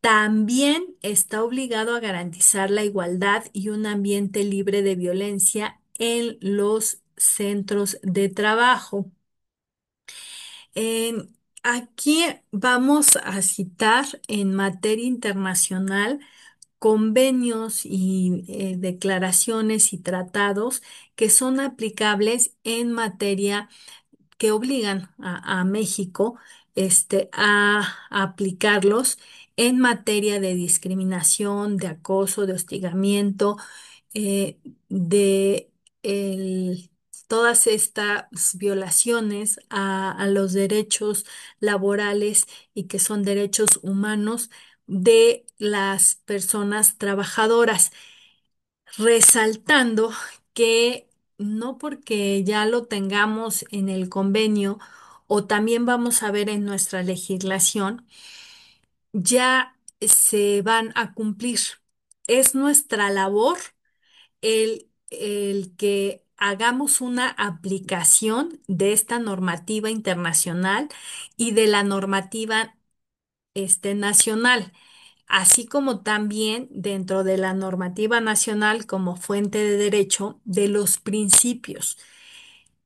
también está obligado a garantizar la igualdad y un ambiente libre de violencia en los centros de trabajo. En- Aquí vamos a citar en materia internacional convenios y declaraciones y tratados que son aplicables en materia que obligan a México a aplicarlos en materia de discriminación, de acoso, de hostigamiento, eh, de el- todas estas violaciones a los derechos laborales y que son derechos humanos de las personas trabajadoras, resaltando que no porque ya lo tengamos en el convenio o también vamos a ver en nuestra legislación, ya se van a cumplir. Es nuestra labor el que hagamos una aplicación de esta normativa internacional y de la normativa nacional. así como también dentro de la normativa nacional como fuente de derecho de los principios.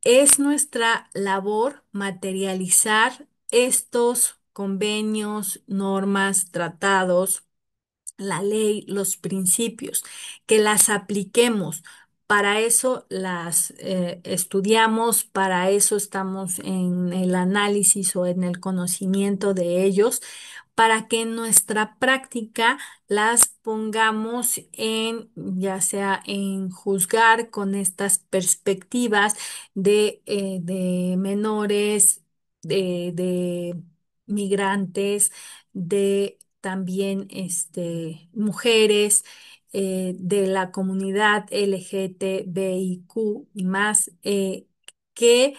Es nuestra labor materializar estos convenios, normas, tratados, la ley, los principios, que las apliquemos. Para eso las estudiamos, para eso estamos en el análisis o en el conocimiento de ellos, para que en nuestra práctica las pongamos en, ya sea en juzgar con estas perspectivas de menores, de migrantes, de también mujeres, de la comunidad LGTBIQ y más, que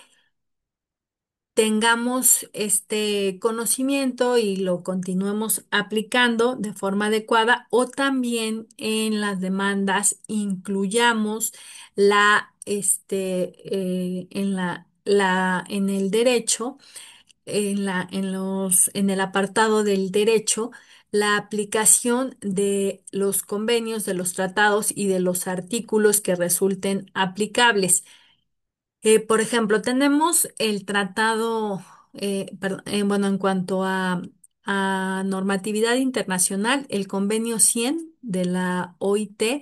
tengamos este conocimiento y lo continuemos aplicando de forma adecuada, o también en las demandas incluyamos en el derecho, en el apartado del derecho, la aplicación de los convenios, de los tratados y de los artículos que resulten aplicables. Por ejemplo, tenemos el tratado, bueno, en cuanto a normatividad internacional, el convenio 100 de la OIT,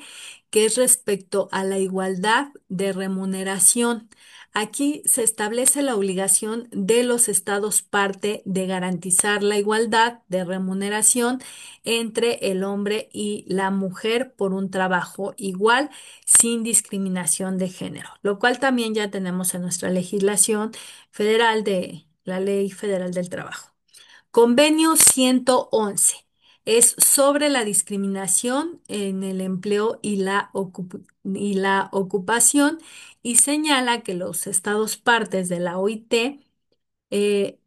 que es respecto a la igualdad de remuneración. Aquí se establece la obligación de los estados parte de garantizar la igualdad de remuneración entre el hombre y la mujer por un trabajo igual sin discriminación de género, lo cual también ya tenemos en nuestra legislación federal de la Ley Federal del Trabajo. Convenio 111 es sobre la discriminación en el empleo y y la ocupación, y señala que los estados partes de la OIT eh,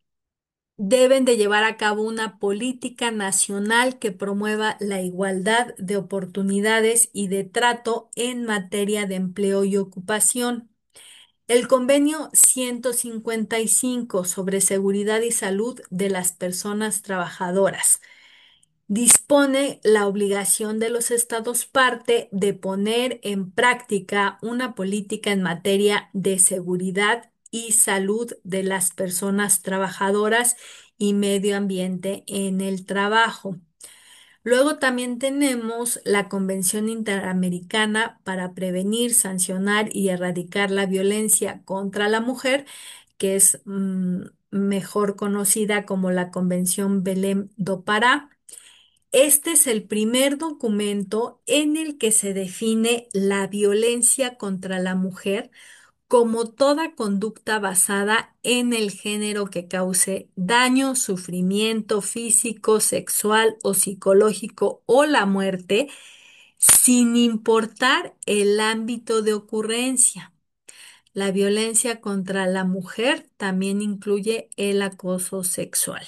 deben de llevar a cabo una política nacional que promueva la igualdad de oportunidades y de trato en materia de empleo y ocupación. El convenio 155 sobre seguridad y salud de las personas trabajadoras dispone la obligación de los estados parte de poner en práctica una política en materia de seguridad y salud de las personas trabajadoras y medio ambiente en el trabajo. Luego también tenemos la Convención Interamericana para prevenir, sancionar y erradicar la violencia contra la mujer, que es mejor conocida como la Convención Belém do Pará. Este es el primer documento en el que se define la violencia contra la mujer como toda conducta basada en el género que cause daño, sufrimiento físico, sexual o psicológico o la muerte, sin importar el ámbito de ocurrencia. La violencia contra la mujer también incluye el acoso sexual.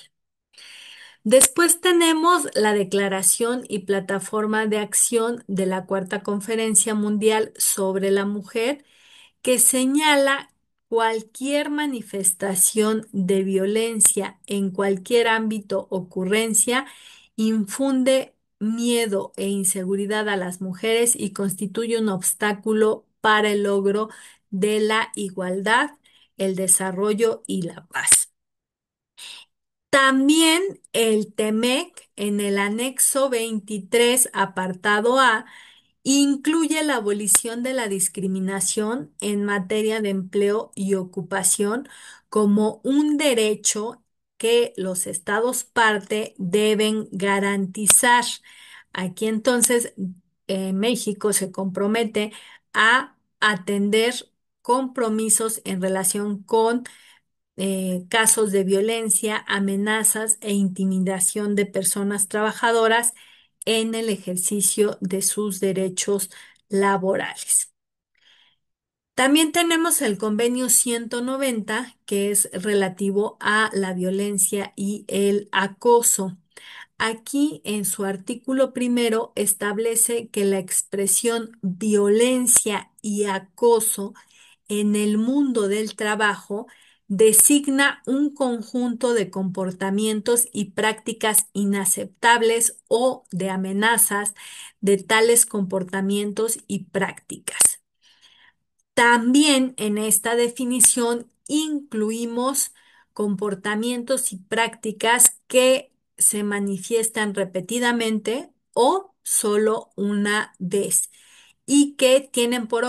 Después tenemos la Declaración y Plataforma de Acción de la Cuarta Conferencia Mundial sobre la Mujer, que señala cualquier manifestación de violencia en cualquier ámbito o ocurrencia infunde miedo e inseguridad a las mujeres y constituye un obstáculo para el logro de la igualdad, el desarrollo y la paz. También el TEMEC en el anexo 23, apartado A, incluye la abolición de la discriminación en materia de empleo y ocupación como un derecho que los estados parte deben garantizar. Aquí entonces México se compromete a atender compromisos en relación con casos de violencia, amenazas e intimidación de personas trabajadoras en el ejercicio de sus derechos laborales. También tenemos el convenio 190, que es relativo a la violencia y el acoso. Aquí, en su artículo primero, establece que la expresión violencia y acoso en el mundo del trabajo designa un conjunto de comportamientos y prácticas inaceptables o de amenazas de tales comportamientos y prácticas. También en esta definición incluimos comportamientos y prácticas que se manifiestan repetidamente o solo una vez y que tienen por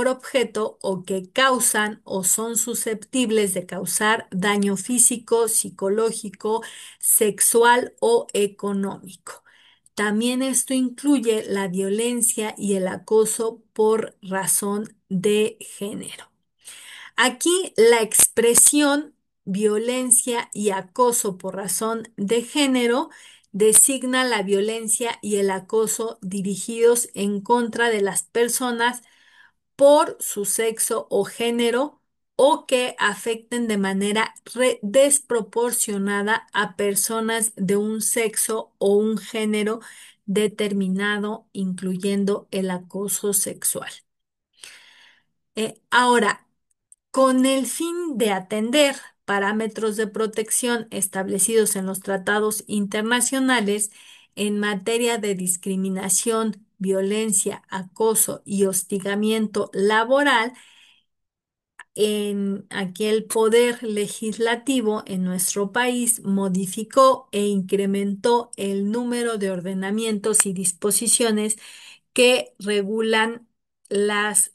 objeto o que causan o son susceptibles de causar daño físico, psicológico, sexual o económico. También esto incluye la violencia y el acoso por razón de género. Aquí la expresión violencia y acoso por razón de género designa la violencia y el acoso dirigidos en contra de las personas por su sexo o género o que afecten de manera desproporcionada a personas de un sexo o un género determinado, incluyendo el acoso sexual. Ahora, con el fin de atender parámetros de protección establecidos en los tratados internacionales en materia de discriminación, violencia, acoso y hostigamiento laboral, aquí el poder legislativo en nuestro país modificó e incrementó el número de ordenamientos y disposiciones que regulan las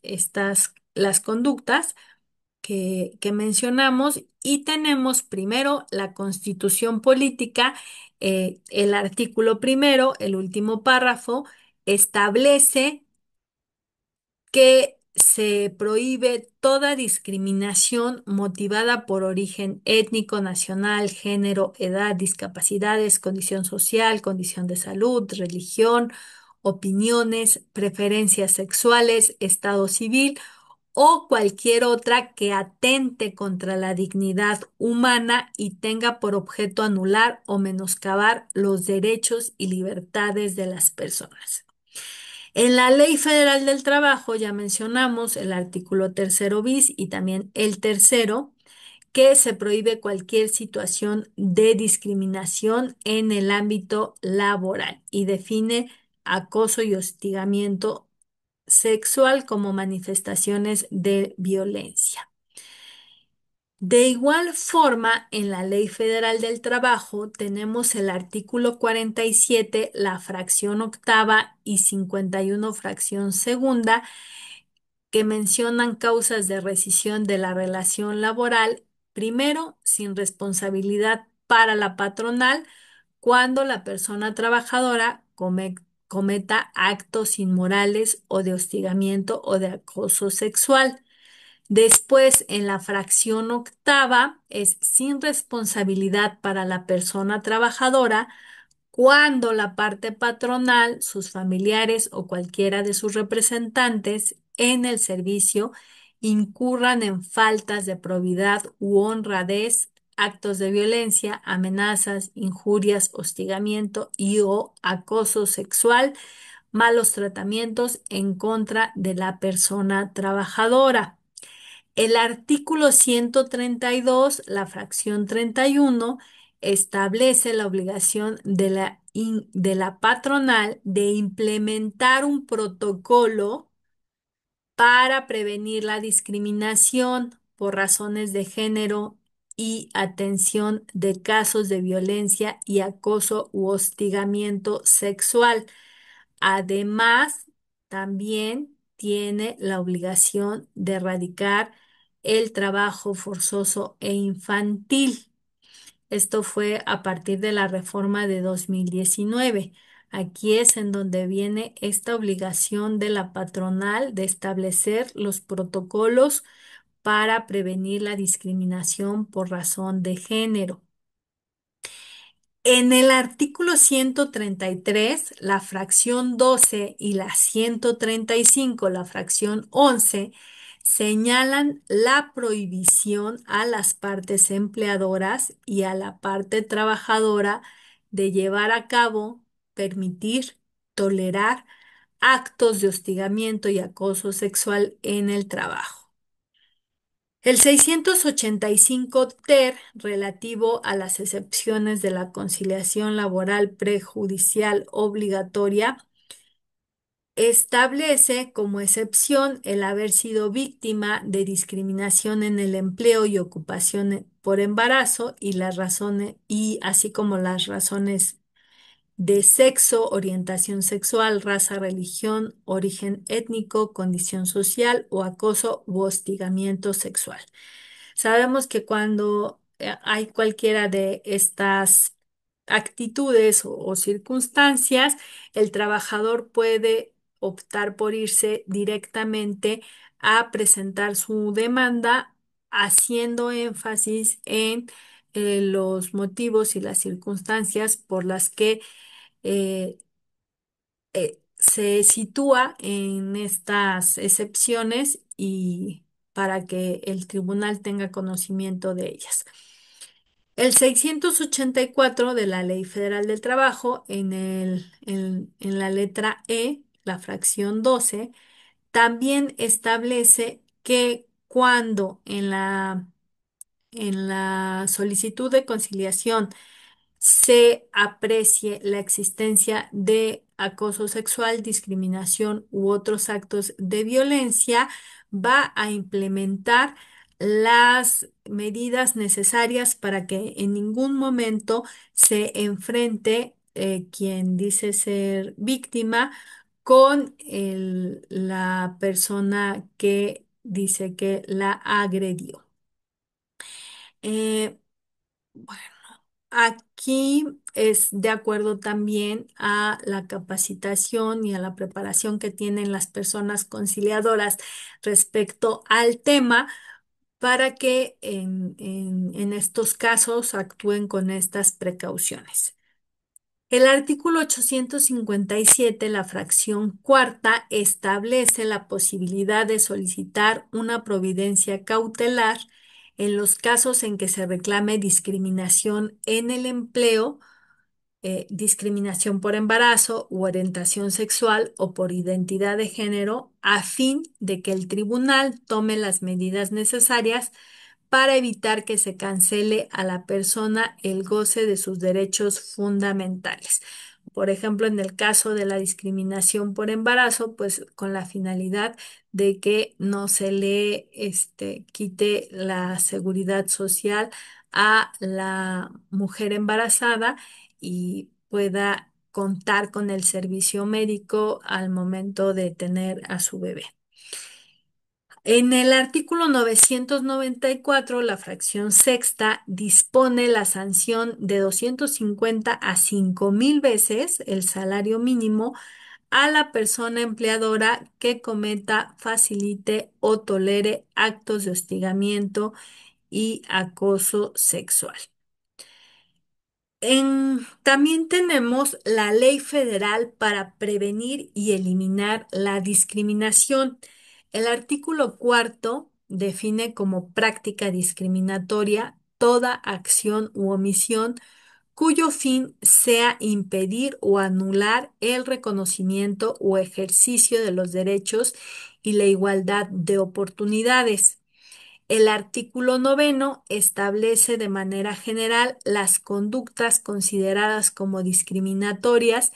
conductas que mencionamos y tenemos primero la Constitución Política, el artículo primero, el último párrafo, establece que se prohíbe toda discriminación motivada por origen étnico, nacional, género, edad, discapacidades, condición social, condición de salud, religión, opiniones, preferencias sexuales, estado civil o cualquier otra que atente contra la dignidad humana y tenga por objeto anular o menoscabar los derechos y libertades de las personas. En la Ley Federal del Trabajo ya mencionamos el artículo tercero bis y también el tercero, que se prohíbe cualquier situación de discriminación en el ámbito laboral y define acoso y hostigamiento sexual como manifestaciones de violencia. De igual forma, en la Ley Federal del Trabajo tenemos el artículo 47, la fracción octava y 51, fracción segunda, que mencionan causas de rescisión de la relación laboral, primero, sin responsabilidad para la patronal, cuando la persona trabajadora cometa actos inmorales o de hostigamiento o de acoso sexual. Después, en la fracción octava, es sin responsabilidad para la persona trabajadora cuando la parte patronal, sus familiares o cualquiera de sus representantes en el servicio incurran en faltas de probidad u honradez, actos de violencia, amenazas, injurias, hostigamiento y o acoso sexual, malos tratamientos en contra de la persona trabajadora. El artículo 132, la fracción 31, establece la obligación de la patronal de implementar un protocolo para prevenir la discriminación por razones de género y atención de casos de violencia y acoso u hostigamiento sexual. Además, también tiene la obligación de erradicar el trabajo forzoso e infantil. Esto fue a partir de la reforma de 2019. Aquí es en donde viene esta obligación de la patronal de establecer los protocolos para prevenir la discriminación por razón de género. En el artículo 133, la fracción 12 y la 135, la fracción 11, señalan la prohibición a las partes empleadoras y a la parte trabajadora de llevar a cabo, permitir, tolerar actos de hostigamiento y acoso sexual en el trabajo. El 685 ter, relativo a las excepciones de la conciliación laboral prejudicial obligatoria, establece como excepción el haber sido víctima de discriminación en el empleo y ocupación por embarazo y las razones, y así como las razones de sexo, orientación sexual, raza, religión, origen étnico, condición social o acoso u hostigamiento sexual. Sabemos que cuando hay cualquiera de estas actitudes o circunstancias, el trabajador puede optar por irse directamente a presentar su demanda, haciendo énfasis en los motivos y las circunstancias por las que eh, se sitúa en estas excepciones y para que el tribunal tenga conocimiento de ellas. El 684 de la Ley Federal del Trabajo, en la letra E, la fracción 12, también establece que cuando en la solicitud de conciliación se aprecie la existencia de acoso sexual, discriminación u otros actos de violencia, va a implementar las medidas necesarias para que en ningún momento se enfrente quien dice ser víctima con la persona que dice que la agredió. Eh, Aquí es de acuerdo también a la capacitación y a la preparación que tienen las personas conciliadoras respecto al tema para que en estos casos actúen con estas precauciones. El artículo 857, la fracción cuarta, establece la posibilidad de solicitar una providencia cautelar en los casos en que se reclame discriminación en el empleo, discriminación por embarazo u orientación sexual o por identidad de género, a fin de que el tribunal tome las medidas necesarias para evitar que se cancele a la persona el goce de sus derechos fundamentales. Por ejemplo, en el caso de la discriminación por embarazo, pues con la finalidad de que no se le quite la seguridad social a la mujer embarazada y pueda contar con el servicio médico al momento de tener a su bebé. En el artículo 994, la fracción sexta dispone la sanción de 250 a 5,000 veces el salario mínimo a la persona empleadora que cometa, facilite o tolere actos de hostigamiento y acoso sexual. También tenemos la Ley Federal para prevenir y eliminar la discriminación. El artículo cuarto define como práctica discriminatoria toda acción u omisión cuyo fin sea impedir o anular el reconocimiento o ejercicio de los derechos y la igualdad de oportunidades. El artículo noveno establece de manera general las conductas consideradas como discriminatorias,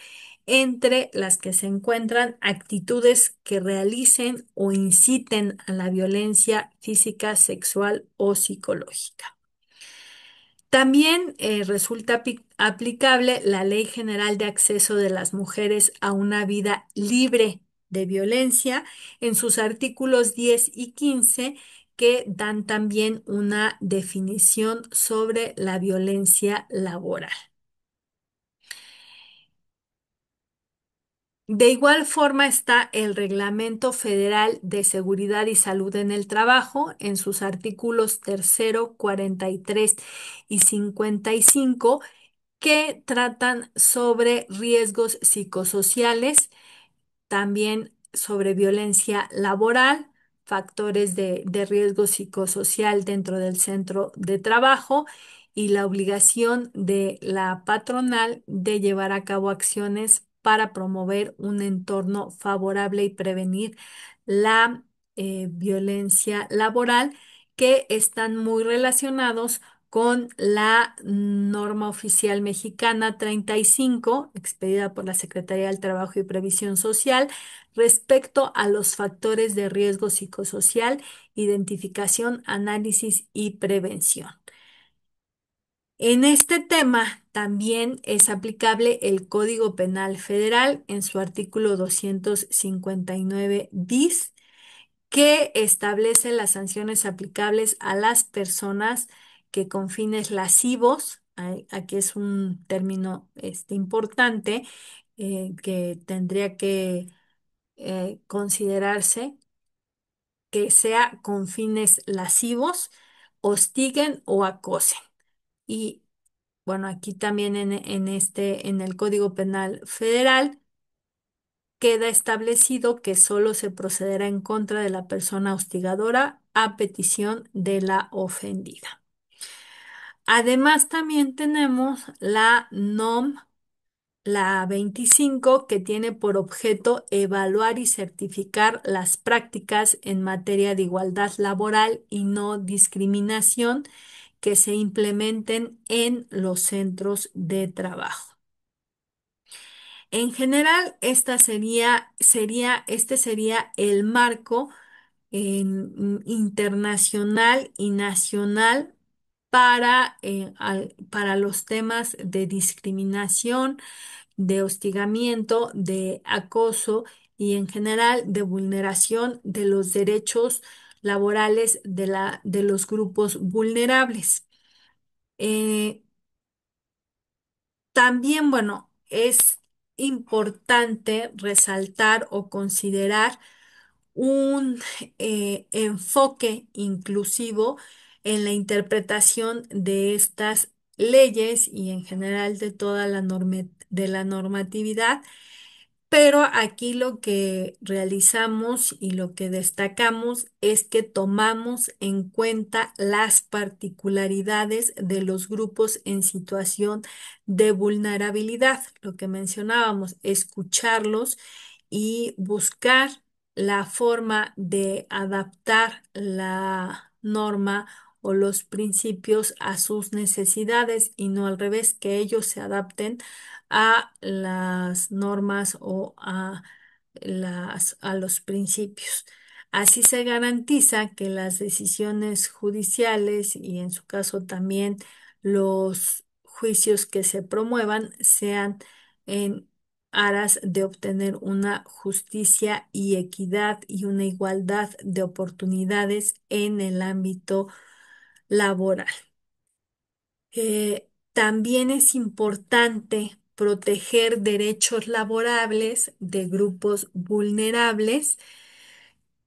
entre las que se encuentran actitudes que realicen o inciten a la violencia física, sexual o psicológica. También resulta aplicable la Ley General de Acceso de las Mujeres a una Vida Libre de Violencia en sus artículos 10 y 15, que dan también una definición sobre la violencia laboral. De igual forma está el Reglamento Federal de Seguridad y Salud en el Trabajo en sus artículos tercero, 43 y 55, que tratan sobre riesgos psicosociales, también sobre violencia laboral, factores de riesgo psicosocial dentro del centro de trabajo y la obligación de la patronal de llevar a cabo acciones para promover un entorno favorable y prevenir la violencia laboral, que están muy relacionados con la norma oficial mexicana 35, expedida por la Secretaría del Trabajo y Previsión Social, respecto a los factores de riesgo psicosocial, identificación, análisis y prevención. En este tema también es aplicable el Código Penal Federal en su artículo 259 bis, que establece las sanciones aplicables a las personas que con fines lascivos, aquí es un término importante, que tendría que considerarse que sea con fines lascivos, hostiguen o acosen. Y bueno, aquí también en el Código Penal Federal queda establecido que solo se procederá en contra de la persona hostigadora a petición de la ofendida. Además, también tenemos la NOM, la 25, que tiene por objeto evaluar y certificar las prácticas en materia de igualdad laboral y no discriminación que se implementen en los centros de trabajo. En general, este sería el marco internacional y nacional para los temas de discriminación, de hostigamiento, de acoso y en general de vulneración de los derechos laborales de los grupos vulnerables. Eh, También, bueno, es importante resaltar o considerar un enfoque inclusivo en la interpretación de estas leyes y en general de toda de la normatividad, pero aquí lo que realizamos y lo que destacamos es que tomamos en cuenta las particularidades de los grupos en situación de vulnerabilidad, lo que mencionábamos, escucharlos y buscar la forma de adaptar la norma o los principios a sus necesidades y no al revés, que ellos se adapten a las normas o a los principios. Así se garantiza que las decisiones judiciales y en su caso también los juicios que se promuevan sean en aras de obtener una justicia y equidad y una igualdad de oportunidades en el ámbito laboral. También es importante proteger derechos laborables de grupos vulnerables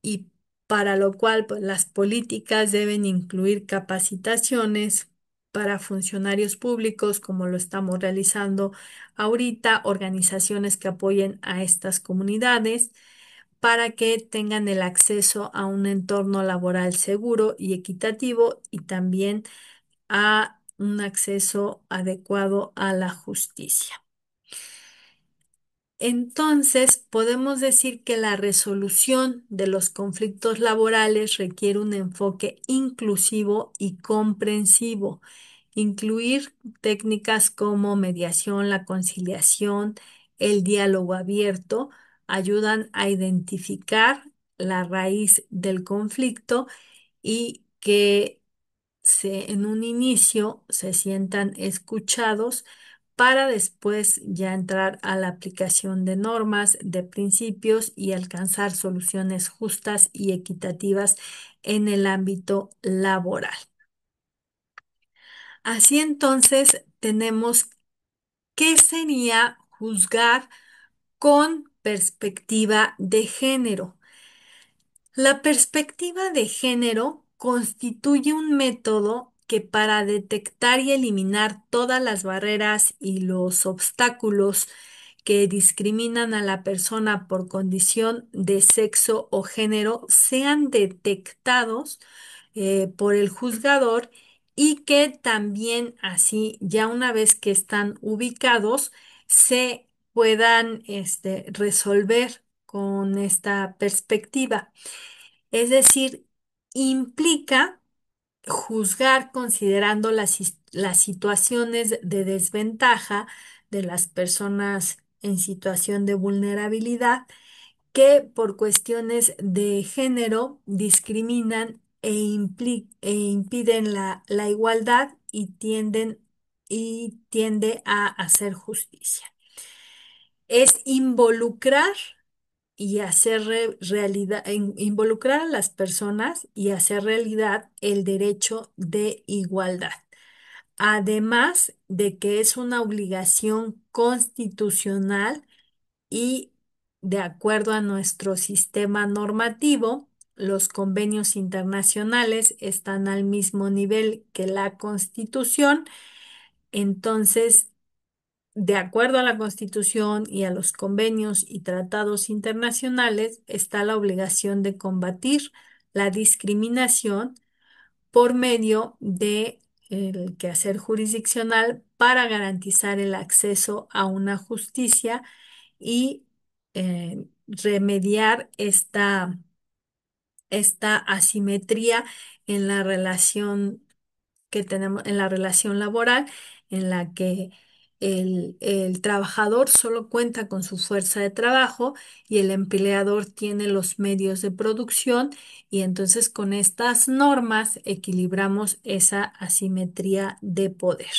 y para lo cual pues, las políticas deben incluir capacitaciones para funcionarios públicos, como lo estamos realizando ahorita, organizaciones que apoyen a estas comunidades para que tengan el acceso a un entorno laboral seguro y equitativo y también a un acceso adecuado a la justicia. Entonces, podemos decir que la resolución de los conflictos laborales requiere un enfoque inclusivo y comprensivo. Incluir técnicas como mediación, la conciliación, el diálogo abierto ayudan a identificar la raíz del conflicto y que en un inicio se sientan escuchados para después ya entrar a la aplicación de normas, de principios y alcanzar soluciones justas y equitativas en el ámbito laboral. Así entonces tenemos qué sería juzgar con perspectiva de género. La perspectiva de género constituye un método que para detectar y eliminar todas las barreras y los obstáculos que discriminan a la persona por condición de sexo o género sean detectados por el juzgador y que también así, ya una vez que están ubicados, se puedan resolver con esta perspectiva. Es decir, implica juzgar considerando las situaciones de desventaja de las personas en situación de vulnerabilidad que por cuestiones de género discriminan e impiden la igualdad y tiende a hacer justicia. Es involucrar y hacer realidad, involucrar a las personas y hacer realidad el derecho de igualdad. Además de que es una obligación constitucional y de acuerdo a nuestro sistema normativo, los convenios internacionales están al mismo nivel que la Constitución. Entonces, de acuerdo a la Constitución y a los convenios y tratados internacionales, está la obligación de combatir la discriminación por medio de el quehacer jurisdiccional para garantizar el acceso a una justicia y remediar esta asimetría en la relación que tenemos, en la relación laboral, en la que el trabajador solo cuenta con su fuerza de trabajo y el empleador tiene los medios de producción y entonces con estas normas equilibramos esa asimetría de poder.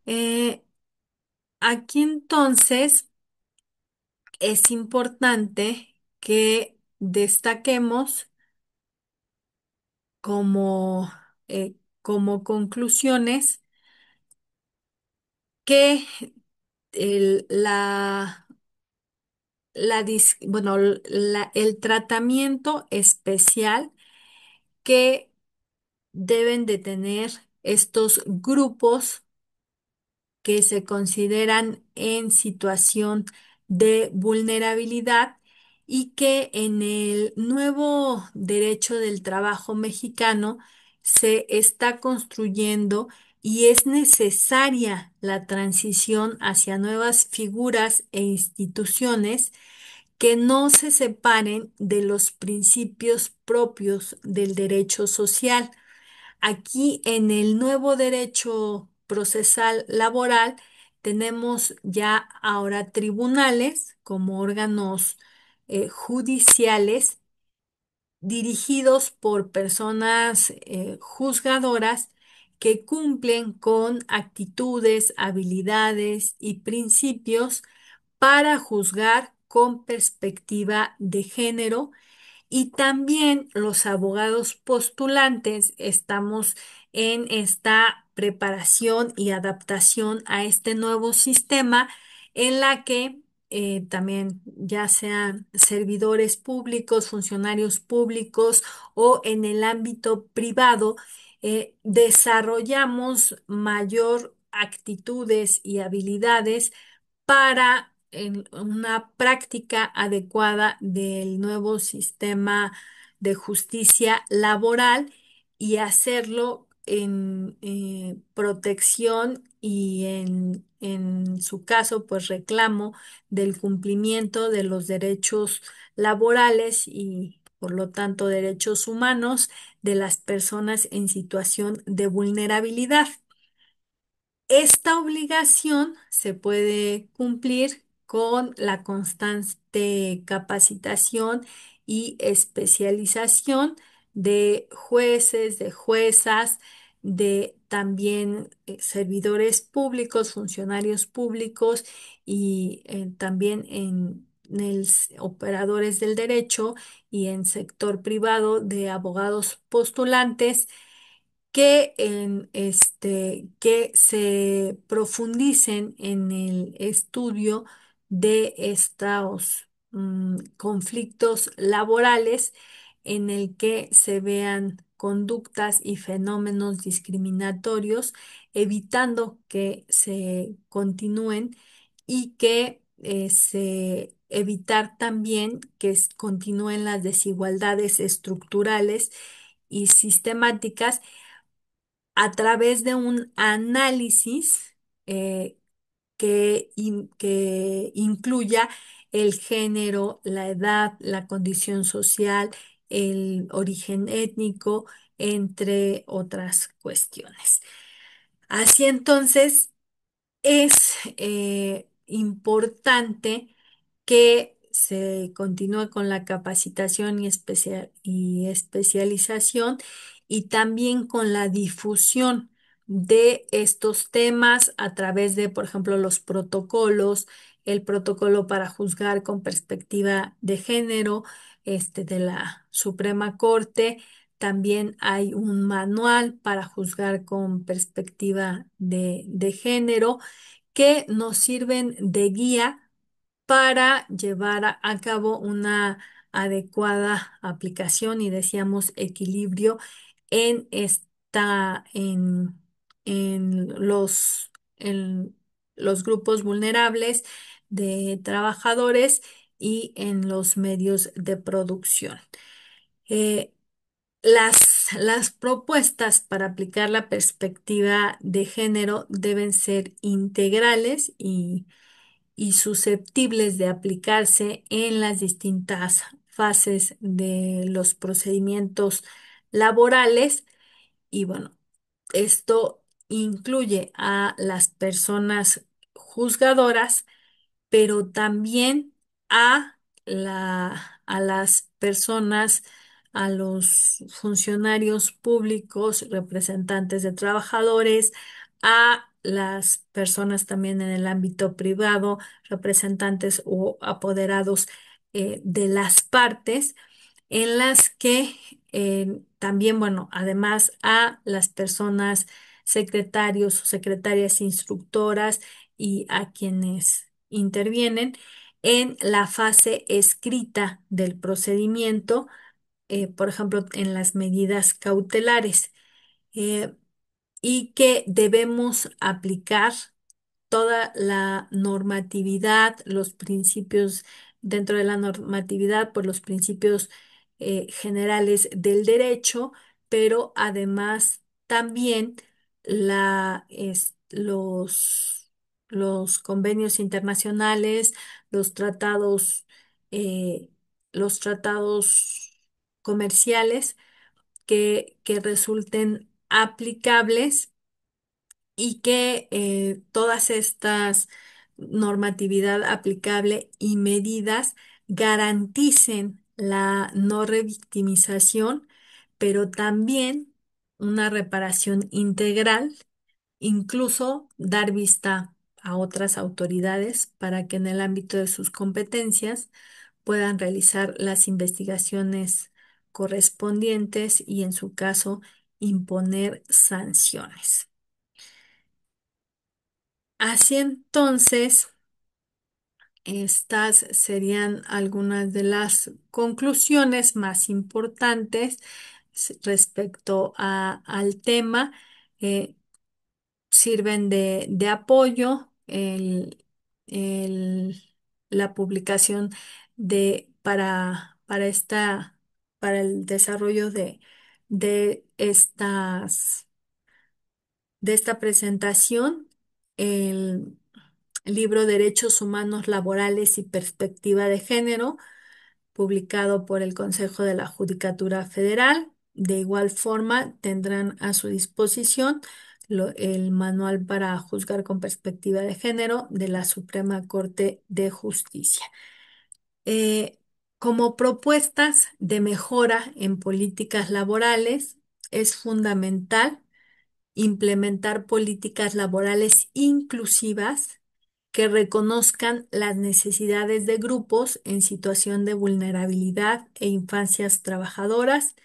Eh, Aquí entonces es importante que destaquemos como, como conclusiones que bueno, el tratamiento especial que deben de tener estos grupos que se consideran en situación de vulnerabilidad y que en el nuevo derecho del trabajo mexicano se está construyendo y es necesaria la transición hacia nuevas figuras e instituciones que no se separen de los principios propios del derecho social. Aquí en el nuevo derecho procesal laboral tenemos ya ahora tribunales como órganos judiciales dirigidos por personas juzgadoras que cumplen con actitudes, habilidades y principios para juzgar con perspectiva de género y también los abogados postulantes estamos en esta preparación y adaptación a este nuevo sistema en la que también ya sean servidores públicos, funcionarios públicos o en el ámbito privado, desarrollamos mayor actitudes y habilidades para una práctica adecuada del nuevo sistema de justicia laboral y hacerlo en protección y en su caso, pues reclamo del cumplimiento de los derechos laborales y por lo tanto derechos humanos de las personas en situación de vulnerabilidad. Esta obligación se puede cumplir con la constante capacitación y especialización de jueces, de juezas, de también servidores públicos, funcionarios públicos y también en operadores del derecho y en sector privado de abogados postulantes que se profundicen en el estudio de estos conflictos laborales en el que se vean conductas y fenómenos discriminatorios, evitando que se continúen y que se evitar también que continúen las desigualdades estructurales y sistemáticas a través de un análisis que incluya el género, la edad, la condición social el origen étnico, entre otras cuestiones. Así entonces, es importante que se continúe con la capacitación y especialización y también con la difusión de estos temas a través de, por ejemplo, los protocolos, el protocolo para juzgar con perspectiva de género, de la Suprema Corte. También hay un manual para juzgar con perspectiva de género que nos sirven de guía para llevar a cabo una adecuada aplicación y decíamos equilibrio en en los grupos vulnerables de trabajadores y en los medios de producción. Eh, las propuestas para aplicar la perspectiva de género deben ser integrales y susceptibles de aplicarse en las distintas fases de los procedimientos laborales. Y bueno, esto incluye a las personas juzgadoras, pero también a a las personas, a los funcionarios públicos, representantes de trabajadores, a las personas también en el ámbito privado, representantes o apoderados de las partes en las que también, bueno, además a las personas secretarios o secretarias instructoras y a quienes intervienen en la fase escrita del procedimiento, por ejemplo, en las medidas cautelares, eh, y que debemos aplicar toda la normatividad, los principios dentro de la normatividad, por los principios generales del derecho, pero además también los convenios internacionales, los tratados, eh, los tratados comerciales que resulten aplicables y que todas estas normatividad aplicable y medidas garanticen la no revictimización, pero también una reparación integral, incluso dar vista a otras autoridades para que en el ámbito de sus competencias puedan realizar las investigaciones correspondientes y en su caso imponer sanciones. Así entonces, estas serían algunas de las conclusiones más importantes respecto al tema. Eh, Sirven de apoyo el- la publicación para el desarrollo de de esta presentación. El libro Derechos Humanos Laborales y Perspectiva de Género, publicado por el Consejo de la Judicatura Federal. De igual forma, tendrán a su disposición el manual para juzgar con perspectiva de género de la Suprema Corte de Justicia. Eh, Como propuestas de mejora en políticas laborales, es fundamental implementar políticas laborales inclusivas que reconozcan las necesidades de grupos en situación de vulnerabilidad e infancias trabajadoras.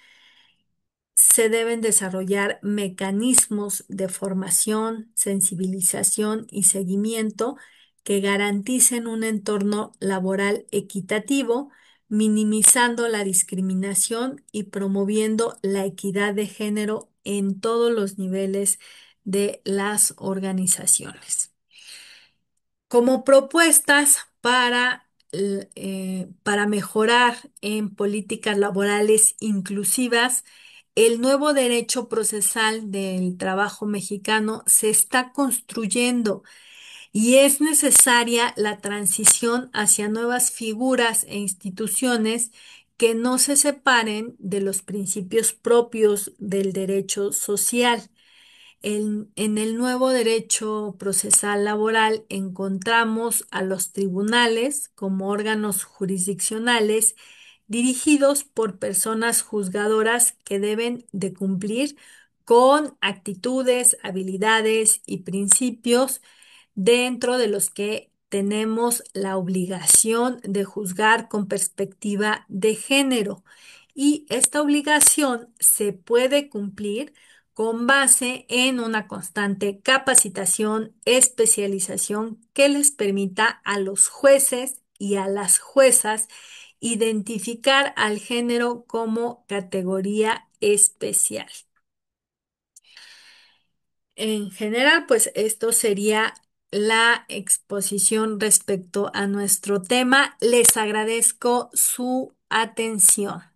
Se deben desarrollar mecanismos de formación, sensibilización y seguimiento que garanticen un entorno laboral equitativo, minimizando la discriminación y promoviendo la equidad de género en todos los niveles de las organizaciones. Como propuestas para mejorar en políticas laborales inclusivas, el nuevo derecho procesal del trabajo mexicano se está construyendo y es necesaria la transición hacia nuevas figuras e instituciones que no se separen de los principios propios del derecho social. En el nuevo derecho procesal laboral encontramos a los tribunales como órganos jurisdiccionales dirigidos por personas juzgadoras que deben de cumplir con actitudes, habilidades y principios dentro de los que tenemos la obligación de juzgar con perspectiva de género. Y esta obligación se puede cumplir con base en una constante capacitación, especialización que les permita a los jueces y a las juezas identificar al género como categoría especial. En general, pues esto sería la exposición respecto a nuestro tema. Les agradezco su atención.